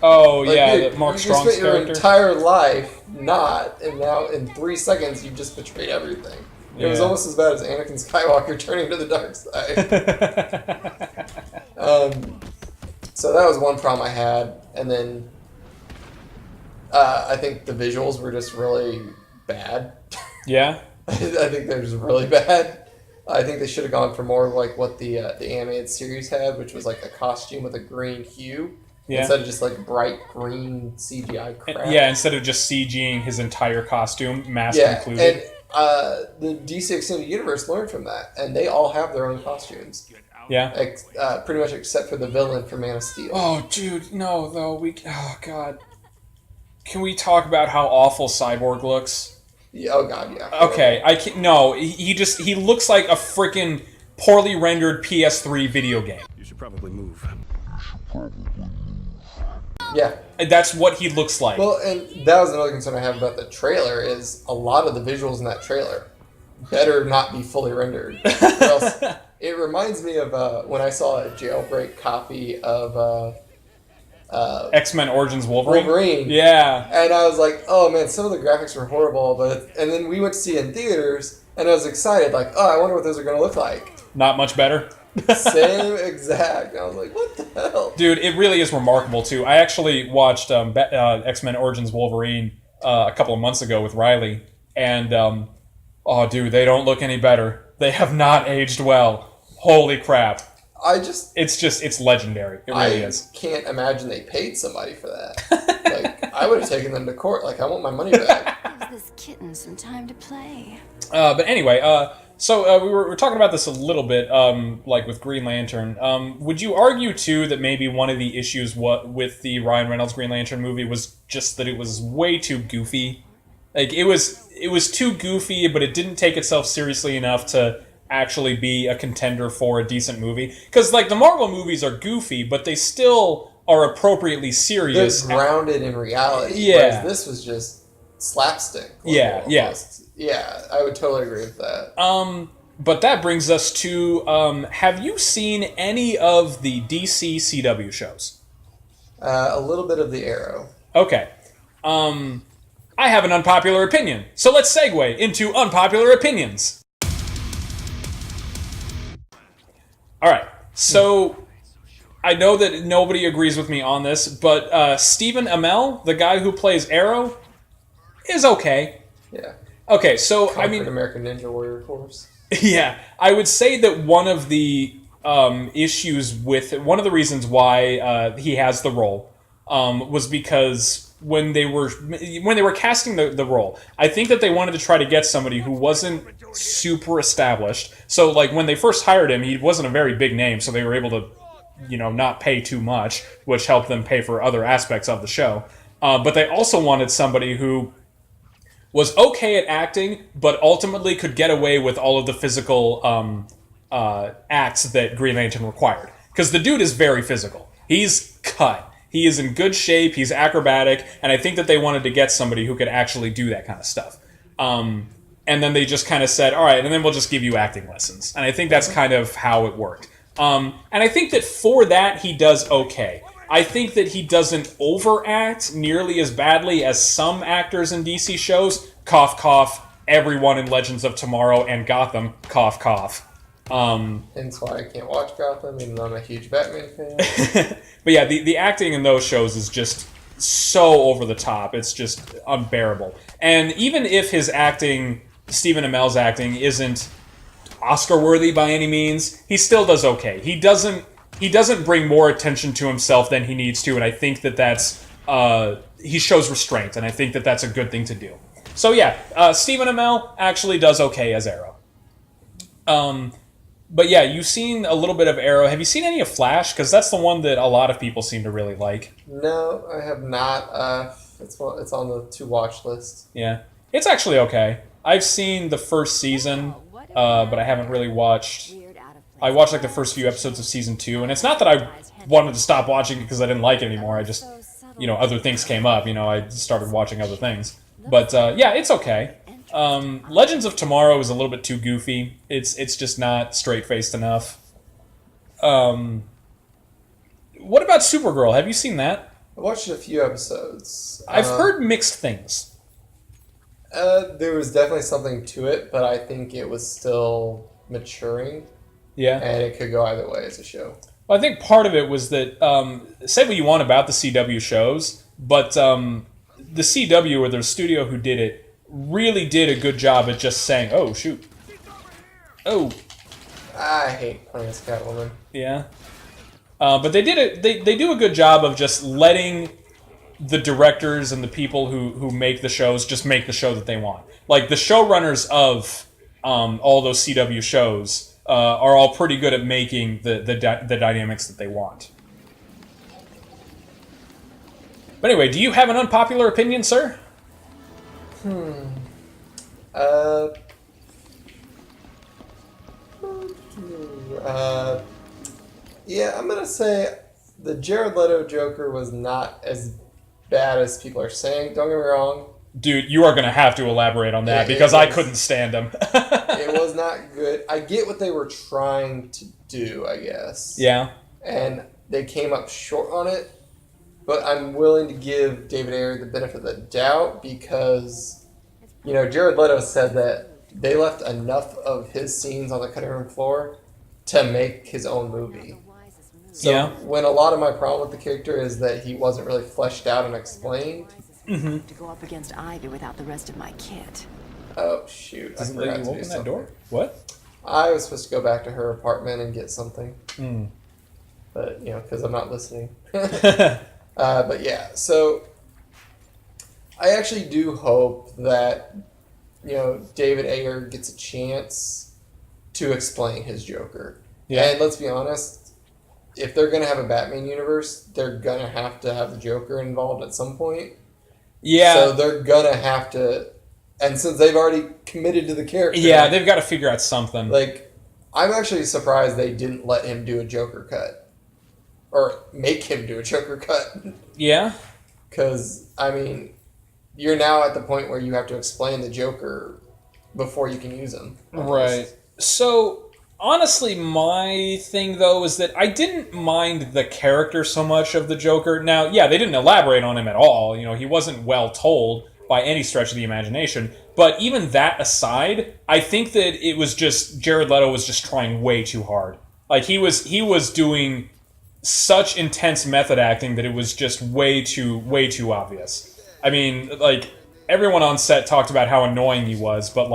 Oh yeah, Mark Strong's character. You spent your entire life not, and now in 3 seconds you just betrayed everything. It was almost as bad as Anakin Skywalker turning to the dark side. So that was one problem I had, and then I think the visuals were just really bad. Yeah, I think they're just really bad. I think they should have gone for more of what the animated series had, which was a costume with a green hue. Yeah. Instead of just bright green CGI crap. Yeah, instead of just CGing his entire costume, mask included. And the DC Extended Universe learned from that, and they all have their own costumes. Yeah. Pretty much except for the villain for Man of Steel. Oh, dude, no, though. Oh, God. Can we talk about how awful Cyborg looks? Yeah, oh, God, yeah. Okay, I can't. No, he looks like a freaking poorly rendered PS3 video game. You should probably move. Yeah. That's what he looks like. Well, and that was another concern I have about the trailer is a lot of the visuals in that trailer better not be fully rendered. Or else, it reminds me of when I saw a jailbreak copy of X-Men Origins Wolverine. Wolverine. Yeah. And I was like, oh man, some of the graphics were horrible, and then we went to see it in theaters, and I was excited, like, oh, I wonder what those are going to look like. Not much better. Same exact. I was like, what the hell? Dude, it really is remarkable, too. I actually watched X-Men Origins Wolverine a couple of months ago with Riley, and, oh, dude, they don't look any better. They have not aged well. Holy crap. It's legendary. It really is. I can't imagine they paid somebody for that. Like, I would have taken them to court. Like, I want my money back. Gives this kitten some time to play. But anyway, so we were talking about this a little bit, like with Green Lantern. Would you argue, too, that maybe one of the issues with the Ryan Reynolds Green Lantern movie was just that it was way too goofy? Like, it was too goofy, but it didn't take itself seriously enough to actually be a contender for a decent movie. Because, like, the Marvel movies are goofy, but they still are appropriately serious. They're grounded in reality. Yeah. Whereas this was just slapstick. Yeah. Yeah, I would totally agree with that. But that brings us to, have you seen any of the DC CW shows? A little bit of the Arrow. Okay. I have an unpopular opinion. So let's segue into unpopular opinions. Alright, so I know that nobody agrees with me on this, but Stephen Amell, the guy who plays Arrow, is okay. Yeah. Okay, so Comfort I mean, American Ninja Warrior Force. yeah, I would say that one of the issues with one of the reasons why he has the role was because when they were casting the role, I think that they wanted to try to get somebody who wasn't super established. So like when they first hired him, he wasn't a very big name, so they were able to, not pay too much, which helped them pay for other aspects of the show. But they also wanted somebody who was okay at acting, but ultimately could get away with all of the physical acts that Green Lantern required. Because the dude is very physical. He's cut. He is in good shape. He's acrobatic. And I think that they wanted to get somebody who could actually do that kind of stuff. And then they just kind of said, all right, and then we'll just give you acting lessons. And I think that's kind of how it worked. And I think that for that, he does okay. I think that he doesn't overact nearly as badly as some actors in DC shows. Cough, cough. Everyone in Legends of Tomorrow and Gotham. Cough, cough. Hence why I can't watch Gotham, even though I'm a huge Batman fan. But yeah, the acting in those shows is just so over the top. It's just unbearable. And even if his acting, Stephen Amell's acting, isn't Oscar-worthy by any means, he still does okay. He doesn't bring more attention to himself than he needs to, and I think that that's he shows restraint, and I think that that's a good thing to do. So yeah, Stephen Amell actually does okay as Arrow. But yeah, you've seen a little bit of Arrow. Have you seen any of Flash? Because that's the one that a lot of people seem to really like. No, I have not. It's on the to-watch list. Yeah. It's actually okay. I've seen the first season, but I haven't really watched... I watched like the first few episodes of season 2, and it's not that I wanted to stop watching it because I didn't like it anymore. I just, other things came up. I started watching other things. But yeah, it's okay. Legends of Tomorrow is a little bit too goofy. It's just not straight-faced enough. What about Supergirl? Have you seen that? I watched a few episodes. I've heard mixed things. There was definitely something to it, but I think it was still maturing. Yeah. And it could go either way as a show. Well, I think part of it was that, say what you want about the CW shows, but the CW, or their studio who did it, really did a good job at just saying, oh, shoot. Oh. I hate playing as Catwoman. Yeah. But they do a good job of just letting the directors and the people who make the shows just make the show that they want. Like, the showrunners of all those CW shows are all pretty good at making the dynamics that they want. But anyway, do you have an unpopular opinion, sir? Yeah, I'm gonna say the Jared Leto Joker was not as bad as people are saying. Don't get me wrong. Dude, you are going to have to elaborate on that because I couldn't stand him. It was not good. I get what they were trying to do, I guess. Yeah. And they came up short on it, but I'm willing to give David Ayer the benefit of the doubt because, Jared Leto said that they left enough of his scenes on the cutting room floor to make his own movie. So when a lot of my problem with the character is that he wasn't really fleshed out and explained. To go up against Ivy without the rest of my kit. Oh, shoot. Doesn't let you open that door? What? I was supposed to go back to her apartment and get something. But, because I'm not listening. But yeah, so I actually do hope that, David Ayer gets a chance to explain his Joker. Yeah. And let's be honest, if they're going to have a Batman universe, they're going to have the Joker involved at some point. Yeah. So they're going to have to, and since they've already committed to the character. Yeah, they've got to figure out something. I'm actually surprised they didn't let him do a Joker cut. Or make him do a Joker cut. Yeah. Because, you're now at the point where you have to explain the Joker before you can use him. Right. So, honestly, my thing, though, is that I didn't mind the character so much of the Joker. Now, yeah, they didn't elaborate on him at all. He wasn't well told by any stretch of the imagination. But even that aside, I think that it was just, Jared Leto was just trying way too hard. He was doing such intense method acting that it was just way too obvious. Everyone on set talked about how annoying he was, but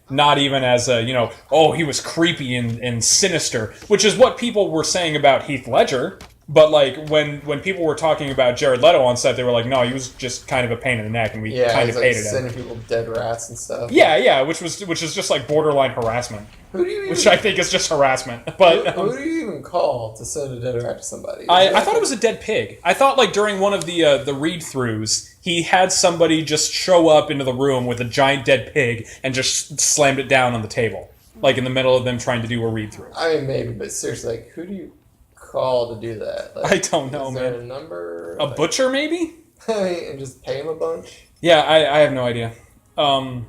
not even as a, he was creepy and sinister, which is what people were saying about Heath Ledger. But when people were talking about Jared Leto on set, they were like, no, he was just kind of a pain in the neck, and we kind of hated him. Sending people dead rats and stuff. Yeah, which is just borderline harassment. Which I think is just harassment. But who do you even call to send a dead rat to somebody? I thought it was a dead pig. I thought during one of the read-throughs, he had somebody just show up into the room with a giant dead pig and just slammed it down on the table, in the middle of them trying to do a read-through. Maybe, but seriously, who do you call to do that? I don't know, man. Is there a number? A butcher, maybe? And just pay him a bunch? Yeah, I have no idea. Okay.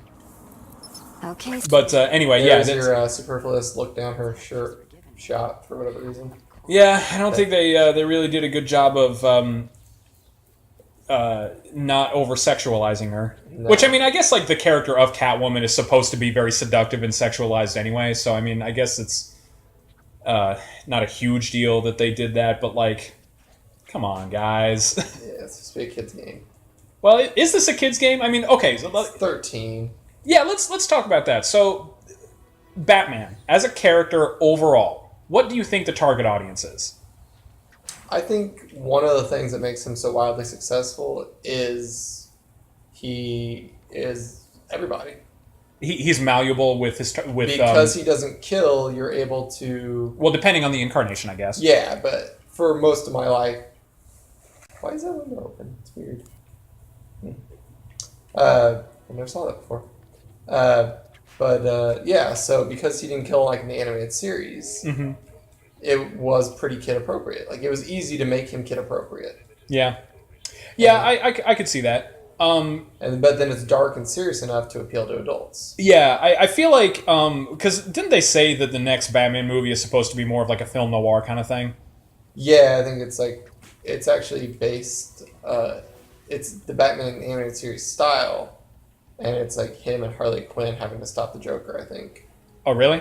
But anyway, There's your superfluous look down her shirt shot for whatever reason. Yeah, I don't think they really did a good job of not over-sexualizing her. No. Which, I guess, the character of Catwoman is supposed to be very seductive and sexualized anyway, so, I guess it's not a huge deal that they did that, but, come on, guys. Yeah, it's supposed to be a kid's game. Well, is this a kid's game? Okay. So, it's 13. Yeah, let's talk about that. So, Batman, as a character overall, what do you think the target audience is? I think one of the things that makes him so wildly successful is he is everybody. He's malleable with his because he doesn't kill. You're able to depending on the incarnation, I guess. Yeah, but for most of my life, why is that window open? It's weird. I never saw that before. So because he didn't kill in the animated series, it was pretty kid appropriate. It was easy to make him kid appropriate. Yeah, I could see that. But then it's dark and serious enough to appeal to adults. Yeah, I feel because didn't they say that the next Batman movie is supposed to be more of a film noir kind of thing? Yeah, I think it's actually based. It's the Batman animated series style. And it's him and Harley Quinn having to stop the Joker, I think. Oh, really?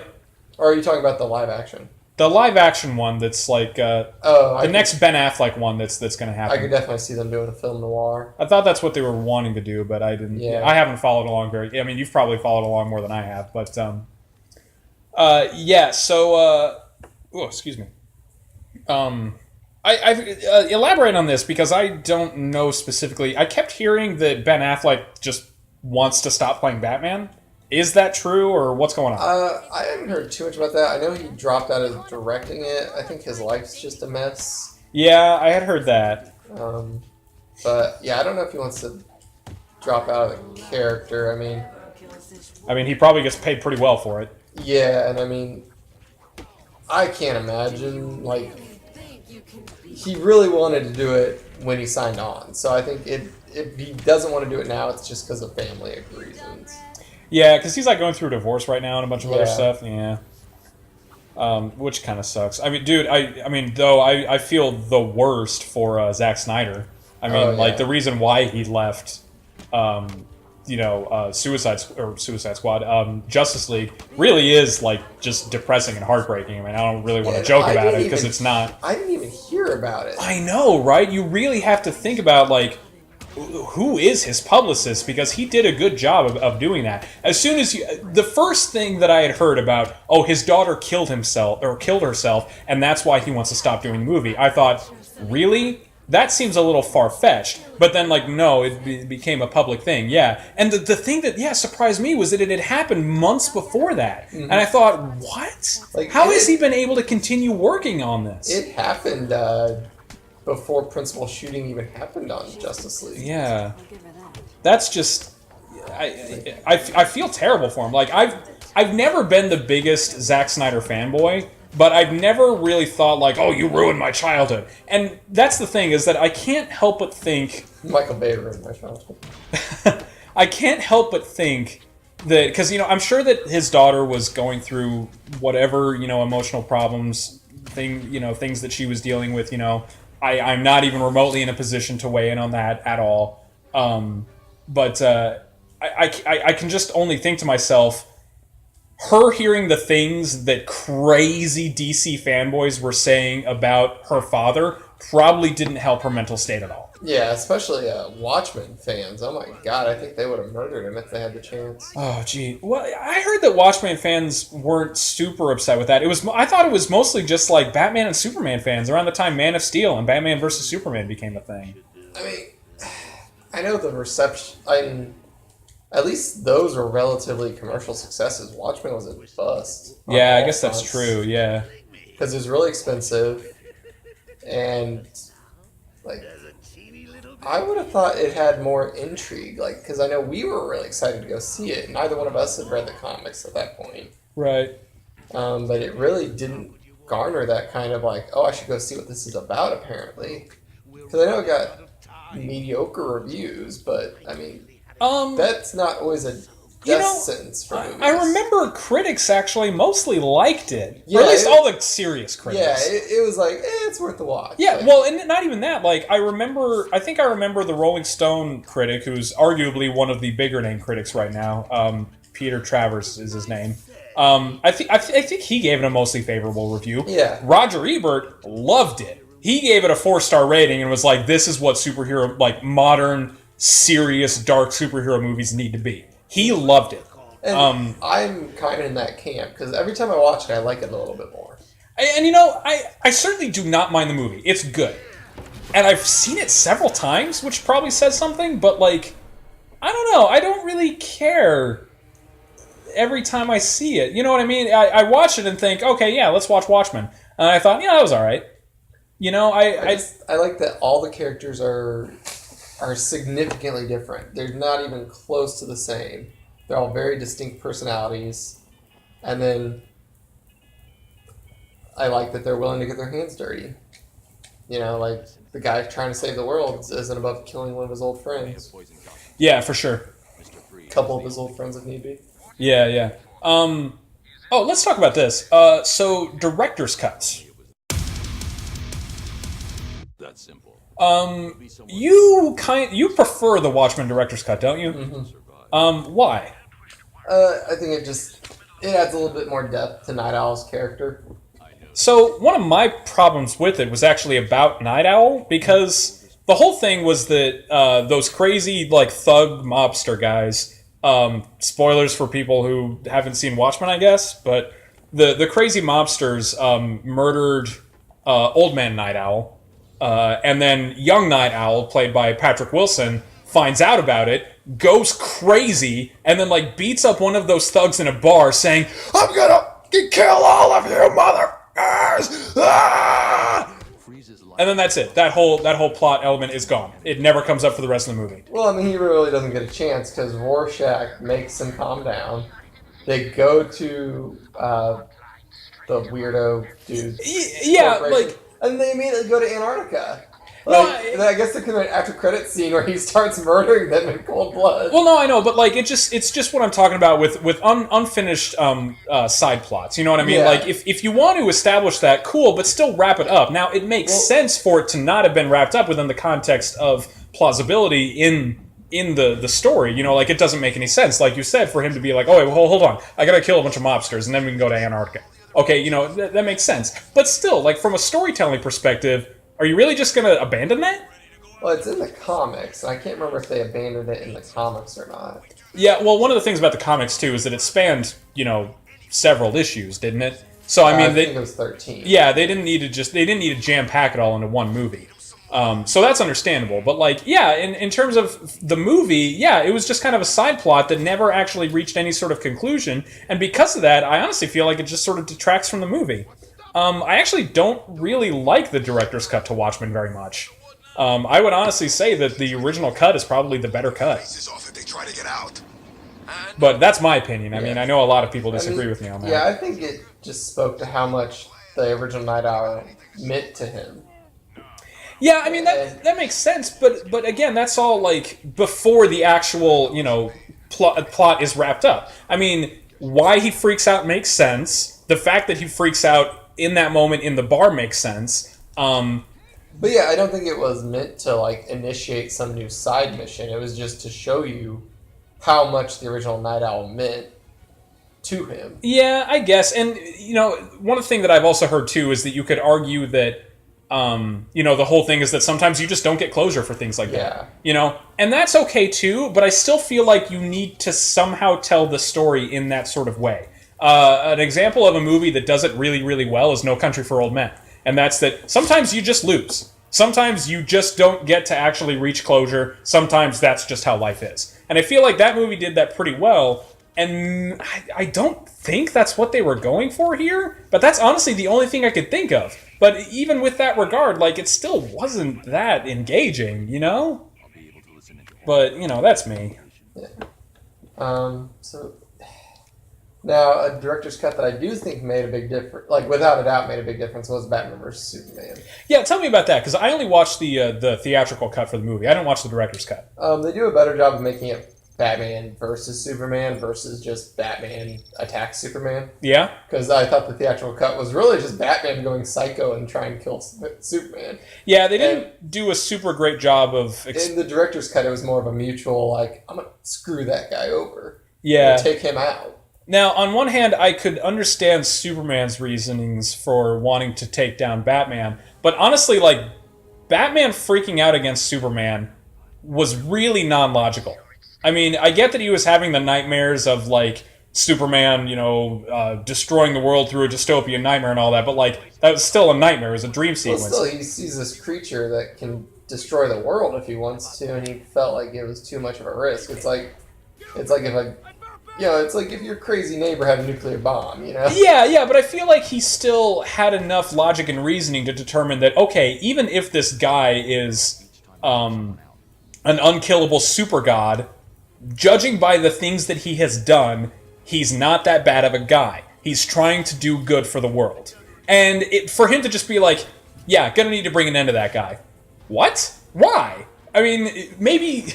Or are you talking about the live action? The live action one that's the next Ben Affleck one that's going to happen. I could definitely see them doing a film noir. I thought that's what they were wanting to do, but I didn't. Yeah. I haven't followed along you've probably followed along more than I have, but excuse me. I elaborate on this because I don't know specifically. I kept hearing that Ben Affleck just wants to stop playing Batman. Is that true, or what's going on? I haven't heard too much about that. I know he dropped out of directing it. I think his life's just a mess. Yeah, I had heard that. But yeah, I don't know if he wants to drop out of the character. He probably gets paid pretty well for it. Yeah, and I can't imagine he really wanted to do it when he signed on. So I think if he doesn't want to do it now, it's just because of family reasons. Yeah, because he's like going through a divorce right now and a bunch of other Yeah. stuff. Yeah. Which kind of sucks. I mean, dude, I feel the worst for Zack Snyder. I mean, Oh, like yeah. the reason why he left, Suicide Squad, Justice League really is like just depressing and heartbreaking. I mean, I don't really want to joke about it because it's not. I didn't even hear about it. I know, right? You really have to think about like who is his publicist, because he did a good job of doing that. As soon as the first thing that I had heard about, oh, his daughter killed herself, and that's why he wants to stop doing the movie. I thought, really? That seems a little far-fetched. But then, like, no, it became a public thing, yeah. And the thing that, surprised me was that it had happened months before that. Mm-hmm. And I thought, what? Like, how has he been able to continue working on this? It happened before principal shooting even happened on Justice League. Yeah. That's just... I feel terrible for him. Like, I've never been the biggest Zack Snyder fanboy, but I've never really thought like, oh, you ruined my childhood. And that's the thing, is that I can't help but think... Michael Bay ruined my childhood. I can't help but think that... Because, I'm sure that his daughter was going through whatever, emotional problems, things that she was dealing with, I'm not even remotely in a position to weigh in on that at all. But I can just only think to myself... Her hearing the things that crazy DC fanboys were saying about her father probably didn't help her mental state at all. Yeah, especially Watchmen fans. Oh my god, I think they would have murdered him if they had the chance. Oh, gee. Well, I heard that Watchmen fans weren't super upset with that. I thought it was mostly just like Batman and Superman fans around the time Man of Steel and Batman vs. Superman became a thing. I mean, I know the reception... At least those were relatively commercial successes. Watchmen was a bust. Yeah, I guess that's true, yeah. Because it was really expensive, and, like, I would have thought it had more intrigue, like, because I know we were really excited to go see it. Neither one of us had read the comics at that point. Right. But it really didn't garner that kind of, like, oh, I should go see what this is about, apparently. Because I know it got mediocre reviews, but, I mean... that's not always a death sentence for movies. I remember critics actually mostly liked it. Yeah, or at least all the serious critics. Yeah, it was like, it's worth the watch. Yeah, like, well, and not even that. Like, I think I remember the Rolling Stone critic, who's arguably one of the bigger name critics right now. Peter Travers is his name. I think he gave it a mostly favorable review. Yeah. Roger Ebert loved it. He gave it a 4-star rating and was like, this is what superhero, like, modern... serious, dark superhero movies need to be. He loved it. And I'm kind of in that camp, because every time I watch it, I like it a little bit more. And I certainly do not mind the movie. It's good. And I've seen it several times, which probably says something, but, like, I don't know. I don't really care every time I see it. You know what I mean? I watch it and think, okay, yeah, let's watch Watchmen. And I thought, yeah, that was all right. I like that all the characters are significantly different. They're not even close to the same. They're all very distinct personalities. And then I like that they're willing to get their hands dirty. Like the guy trying to save the world isn't above killing one of his old friends. Yeah, for sure. A couple of his old friends if need be. Yeah. Let's talk about this. So director's cuts. That's simple. You prefer the Watchmen director's cut, don't you? Mm-hmm. Why? I think it adds a little bit more depth to Night Owl's character. So one of my problems with it was actually about Night Owl, because the whole thing was that those crazy like thug mobster guys. Spoilers for people who haven't seen Watchmen, I guess, but the crazy mobsters murdered Old Man Night Owl. And then young Night Owl, played by Patrick Wilson, finds out about it, goes crazy, and then like beats up one of those thugs in a bar, saying, "I'm gonna kill all of you, motherfuckers!" Ah! And then that's it. That whole plot element is gone. It never comes up for the rest of the movie. Well, I mean, he really doesn't get a chance because Rorschach makes him calm down. They go to the weirdo dude. Yeah, like. And they immediately go to Antarctica. I guess there could be an after credit scene where he starts murdering them in cold blood. Well, no, I know, but like it's just what I'm talking about with unfinished side plots. You know what I mean? Yeah. Like if you want to establish that, cool, but still wrap it up. Now it makes sense for it to not have been wrapped up within the context of plausibility in the story. You know, like it doesn't make any sense, like you said, for him to be like, oh wait, well, hold on, I gotta kill a bunch of mobsters and then we can go to Antarctica. Okay, you know that makes sense, but still, like from a storytelling perspective. Are you really just going to abandon that? Well, it's in the comics, and I can't remember if they abandoned it in the comics or not. Yeah, well, one of the things about the comics, too, is that it spanned, you know, several issues, didn't it? So, I mean... I think it was 13. Yeah, they didn't need to jam-pack it all into one movie. So that's understandable. But, like, yeah, in terms of the movie, yeah, it was just kind of a side plot that never actually reached any sort of conclusion. And because of that, I honestly feel like it just sort of detracts from the movie. I actually don't really like the director's cut to Watchmen very much. I would honestly say that the original cut is probably the better cut. But that's my opinion. I mean, I know a lot of people disagree with me on that. Yeah, I think it just spoke to how much the original Night Owl meant to him. Yeah, I mean, that makes sense, but again, that's all, like, before the actual, you know, plot is wrapped up. I mean, why he freaks out makes sense. The fact that he freaks out in that moment in the bar makes sense. But yeah, I don't think it was meant to like initiate some new side mission. It was just to show you how much the original Night Owl meant to him. Yeah, I guess. And, you know, one thing that I've also heard too is that you could argue that, you know, the whole thing is that sometimes you just don't get closure for things like that. You know? And that's okay too, but I still feel like you need to somehow tell the story in that sort of way. An example of a movie that does it really, really well is No Country for Old Men. And that's that sometimes you just lose. Sometimes you just don't get to actually reach closure. Sometimes that's just how life is. And I feel like that movie did that pretty well. And I don't think that's what they were going for here. But that's honestly the only thing I could think of. But even with that regard, like, it still wasn't that engaging, you know? But, you know, that's me. Yeah. So... Now, a director's cut that I do think made a big difference, like without a doubt made a big difference, was Batman vs. Superman. Yeah, tell me about that, because I only watched the theatrical cut for the movie. I didn't watch the director's cut. They do a better job of making it Batman versus Superman versus just Batman attacks Superman. Yeah? Because I thought the theatrical cut was really just Batman going psycho and trying to kill Superman. Yeah, they didn't do a super great job of... In the director's cut, it was more of a mutual, like, I'm going to screw that guy over. Yeah. Take him out. Now, on one hand, I could understand Superman's reasonings for wanting to take down Batman, but honestly, like, Batman freaking out against Superman was really non-logical. I mean, I get that he was having the nightmares of, like, Superman, you know, destroying the world through a dystopian nightmare and all that, but, like, that was still a nightmare. It was a dream sequence. Well, still, he sees this creature that can destroy the world if he wants to, and he felt like it was too much of a risk. It's like if your crazy neighbor had a nuclear bomb, you know? Yeah, but I feel like he still had enough logic and reasoning to determine that, okay, even if this guy is an unkillable super god, judging by the things that he has done, he's not that bad of a guy. He's trying to do good for the world. And for him to just be like, yeah, gonna need to bring an end to that guy. What? Why? I mean, maybe...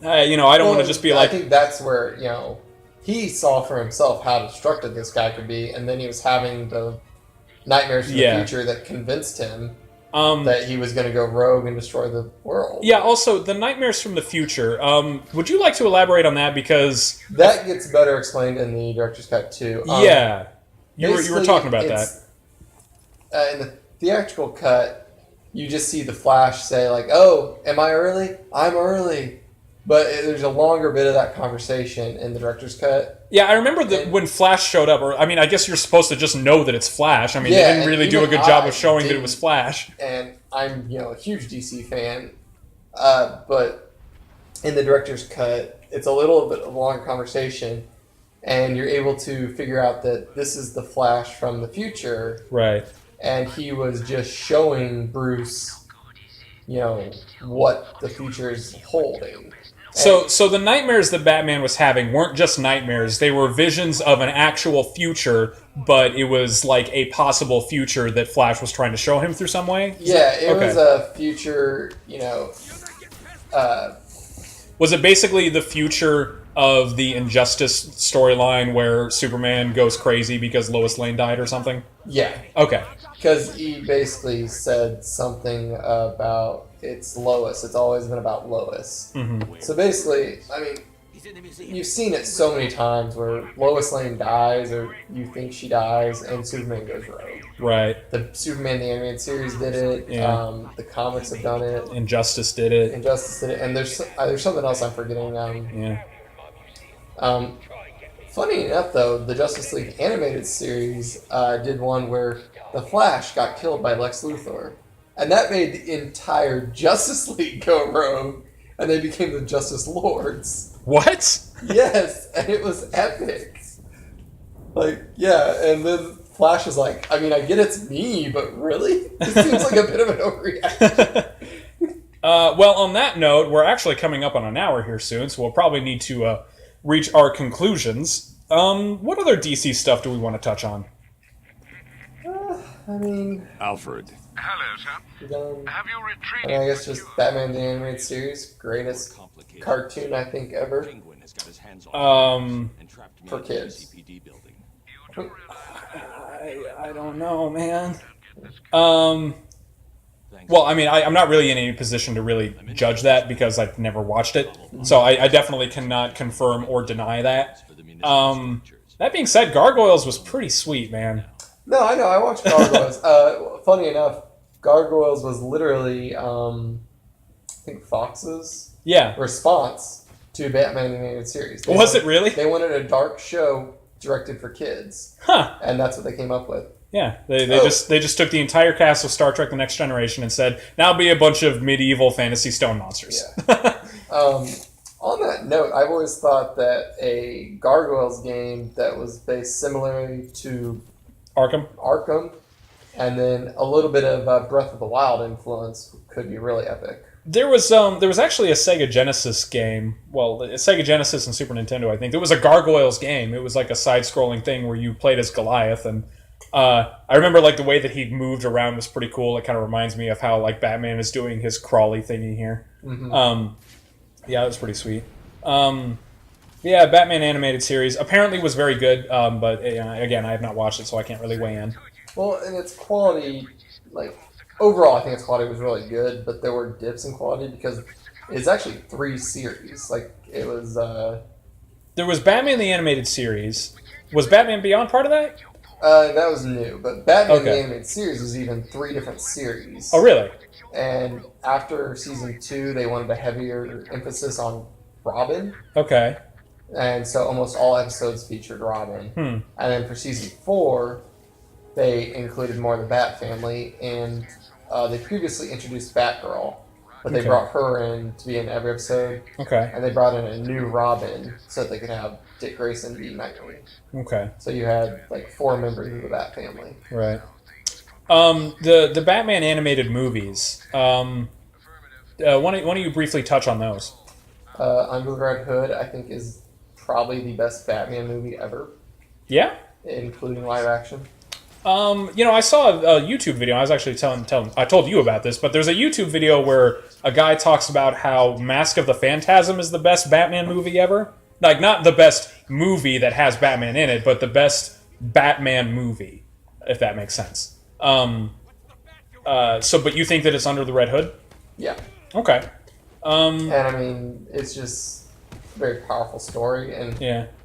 you know, I don't want to just be like... I think that's where, you know, he saw for himself how destructive this guy could be, and then he was having the nightmares from the future that convinced him that he was going to go rogue and destroy the world. Yeah, also, the nightmares from the future, would you like to elaborate on that? Because... That gets better explained in the director's cut, too. Yeah. You were talking about that. In the theatrical cut, you just see the Flash say, like, oh, am I early? I'm early. But there's a longer bit of that conversation in the director's cut. Yeah, I remember when Flash showed up, or I mean, I guess you're supposed to just know that it's Flash. I mean, they didn't really do a good job of showing that it was Flash. And I'm, you know, a huge DC fan. But in the director's cut, it's a little bit of a longer conversation, and you're able to figure out that this is the Flash from the future. Right. And he was just showing Bruce, you know, what the future is holding. So the nightmares that Batman was having weren't just nightmares. They were visions of an actual future, but it was like a possible future that Flash was trying to show him through some way? Yeah, it was a future, Was it basically the future of the Injustice storyline where Superman goes crazy because Lois Lane died or something? Yeah. Okay. Because he basically said something about it's Lois. It's always been about Lois. Mm-hmm. So basically, I mean, you've seen it so many times where Lois Lane dies or you think she dies and Superman goes rogue. Right. The Superman the Animated Series did it. Yeah. The comics have done it. Injustice did it. And there's something else I'm forgetting. Yeah. Funny enough, though, the Justice League Animated Series did one where the Flash got killed by Lex Luthor. And that made the entire Justice League go rogue, and they became the Justice Lords. What? Yes, and it was epic. Like, yeah, and then Flash was like, I mean, I get it's me, but really? This seems like a bit of an overreaction. Well, on that note, we're actually coming up on an hour here soon, so we'll probably need to reach our conclusions. What other DC stuff do we want to touch on? I mean... Alfred. Hello, sir. Have you retreated? I guess just Batman the Animated Series, greatest cartoon I think ever. For kids. I don't know, man. Well, I mean, I'm not really in any position to really judge that because I've never watched it. So I definitely cannot confirm or deny that. That being said, Gargoyles was pretty sweet, man. No, I know. I watched Gargoyles. Funny enough, Gargoyles was literally, I think, Fox's response to Batman the Animated Series. Was it really? They wanted a dark show directed for kids. Huh. And that's what they came up with. Yeah, they just took the entire cast of Star Trek: The Next Generation and said, "Now be a bunch of medieval fantasy stone monsters." Yeah. On that note, I've always thought that a Gargoyles game that was based similarly to Arkham, and then a little bit of Breath of the Wild influence could be really epic. There was actually a Sega Genesis game. Well, a Sega Genesis and Super Nintendo, I think. There was a Gargoyles game. It was like a side-scrolling thing where you played as Goliath, and I remember like the way that he moved around was pretty cool. It kind of reminds me of how like Batman is doing his crawly thingy here. Mm-hmm. Yeah, that was pretty sweet. Yeah, Batman animated series apparently was very good, but again, I have not watched it, so I can't really weigh in. Well, and its quality, like, overall, I think its quality was really good, but there were dips in quality because it's actually 3 series. Like, it was, There was Batman the Animated Series. Was Batman Beyond part of that? That was new, but Batman the Animated Series was even 3 different series. Oh, really? And after Season 2, they wanted a heavier emphasis on Robin. Okay. And so almost all episodes featured Robin. And then for Season 4, they included more of the Bat family, and they previously introduced Batgirl, but they brought her in to be in every episode. Okay. And they brought in a new Robin so that they could have Dick Grayson be Nightwing. Okay. So you had like 4 members of the Bat family. Right. The Batman animated movies. Why don't you briefly touch on those? Under the Red Hood, I think, is probably the best Batman movie ever. Yeah? Including live action. I saw a YouTube video. I was actually I told you about this, but there's a YouTube video where a guy talks about how Mask of the Phantasm is the best Batman movie ever. Like, not the best movie that has Batman in it, but the best Batman movie, if that makes sense. But you think that it's Under the Red Hood? Yeah. Okay. And I mean, it's just a very powerful story. And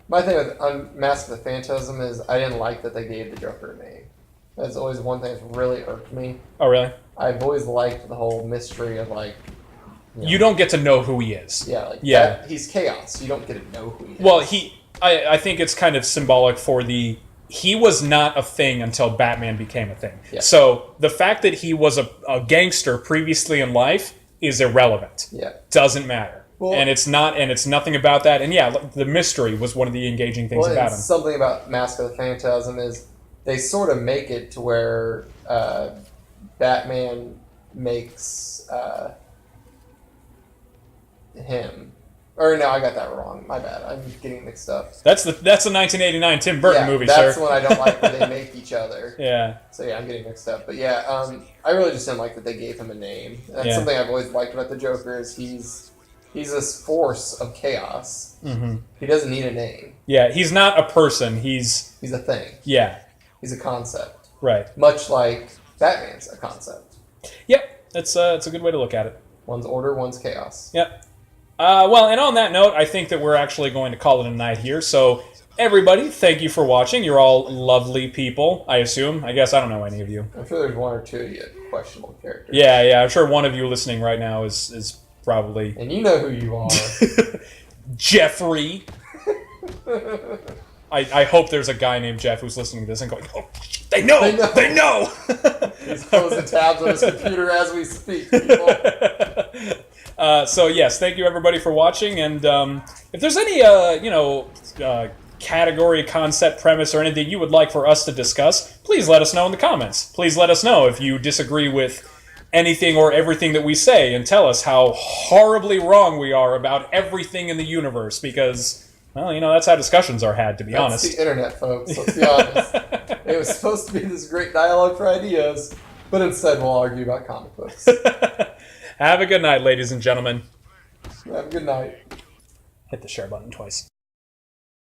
my thing with Mask of the Phantasm is I didn't like that they gave the Joker a name. That's always one thing that's really irked me. Oh, really? I've always liked the whole mystery of, like... You don't get to know who he is. Yeah, he's chaos. You don't get to know who he is. Well, I think it's kind of symbolic for he was not a thing until Batman became a thing. Yeah. So the fact that he was a gangster previously in life is irrelevant. Yeah. Doesn't matter. Well, and it's nothing about that. And yeah, the mystery was one of the engaging things about him. Something about Mask of the Phantasm is they sort of make it to where Batman makes him Or no, I got that wrong. My bad. I'm getting mixed up. That's the 1989 Tim Burton movie, that's sir. one I don't like where they make each other. Yeah. So yeah, I'm getting mixed up. But yeah, I really just didn't like that they gave him a name. That's Yeah. something I've always liked about the Joker is he's this force of chaos. Mm-hmm. He doesn't need a name. Yeah, he's not a person. He's a thing. Yeah. He's a concept. Right. Much like Batman's a concept. Yep. It's a good way to look at it. One's order, one's chaos. Yep. Well, and on that note, I think that we're actually going to call it a night here. So, everybody, thank you for watching. You're all lovely people, I assume. I guess I don't know any of you. I'm sure there's one or two of you questionable characters. Yeah. I'm sure one of you listening right now is probably... And you know who you are. Jeffrey. I hope there's a guy named Jeff who's listening to this and going, oh, they know! They know! He's closing tabs on his computer as we speak, people. So yes, thank you everybody for watching, and if there's any category, concept, premise, or anything you would like for us to discuss, please let us know in the comments. Please let us know if you disagree with anything or everything that we say, and tell us how horribly wrong we are about everything in the universe, because, well, that's how discussions are had, to be honest. That's the internet, folks, let's be honest. It was supposed to be this great dialogue for ideas, but instead we'll argue about comic books. Have a good night, ladies and gentlemen. Have a good night. Hit the share button twice.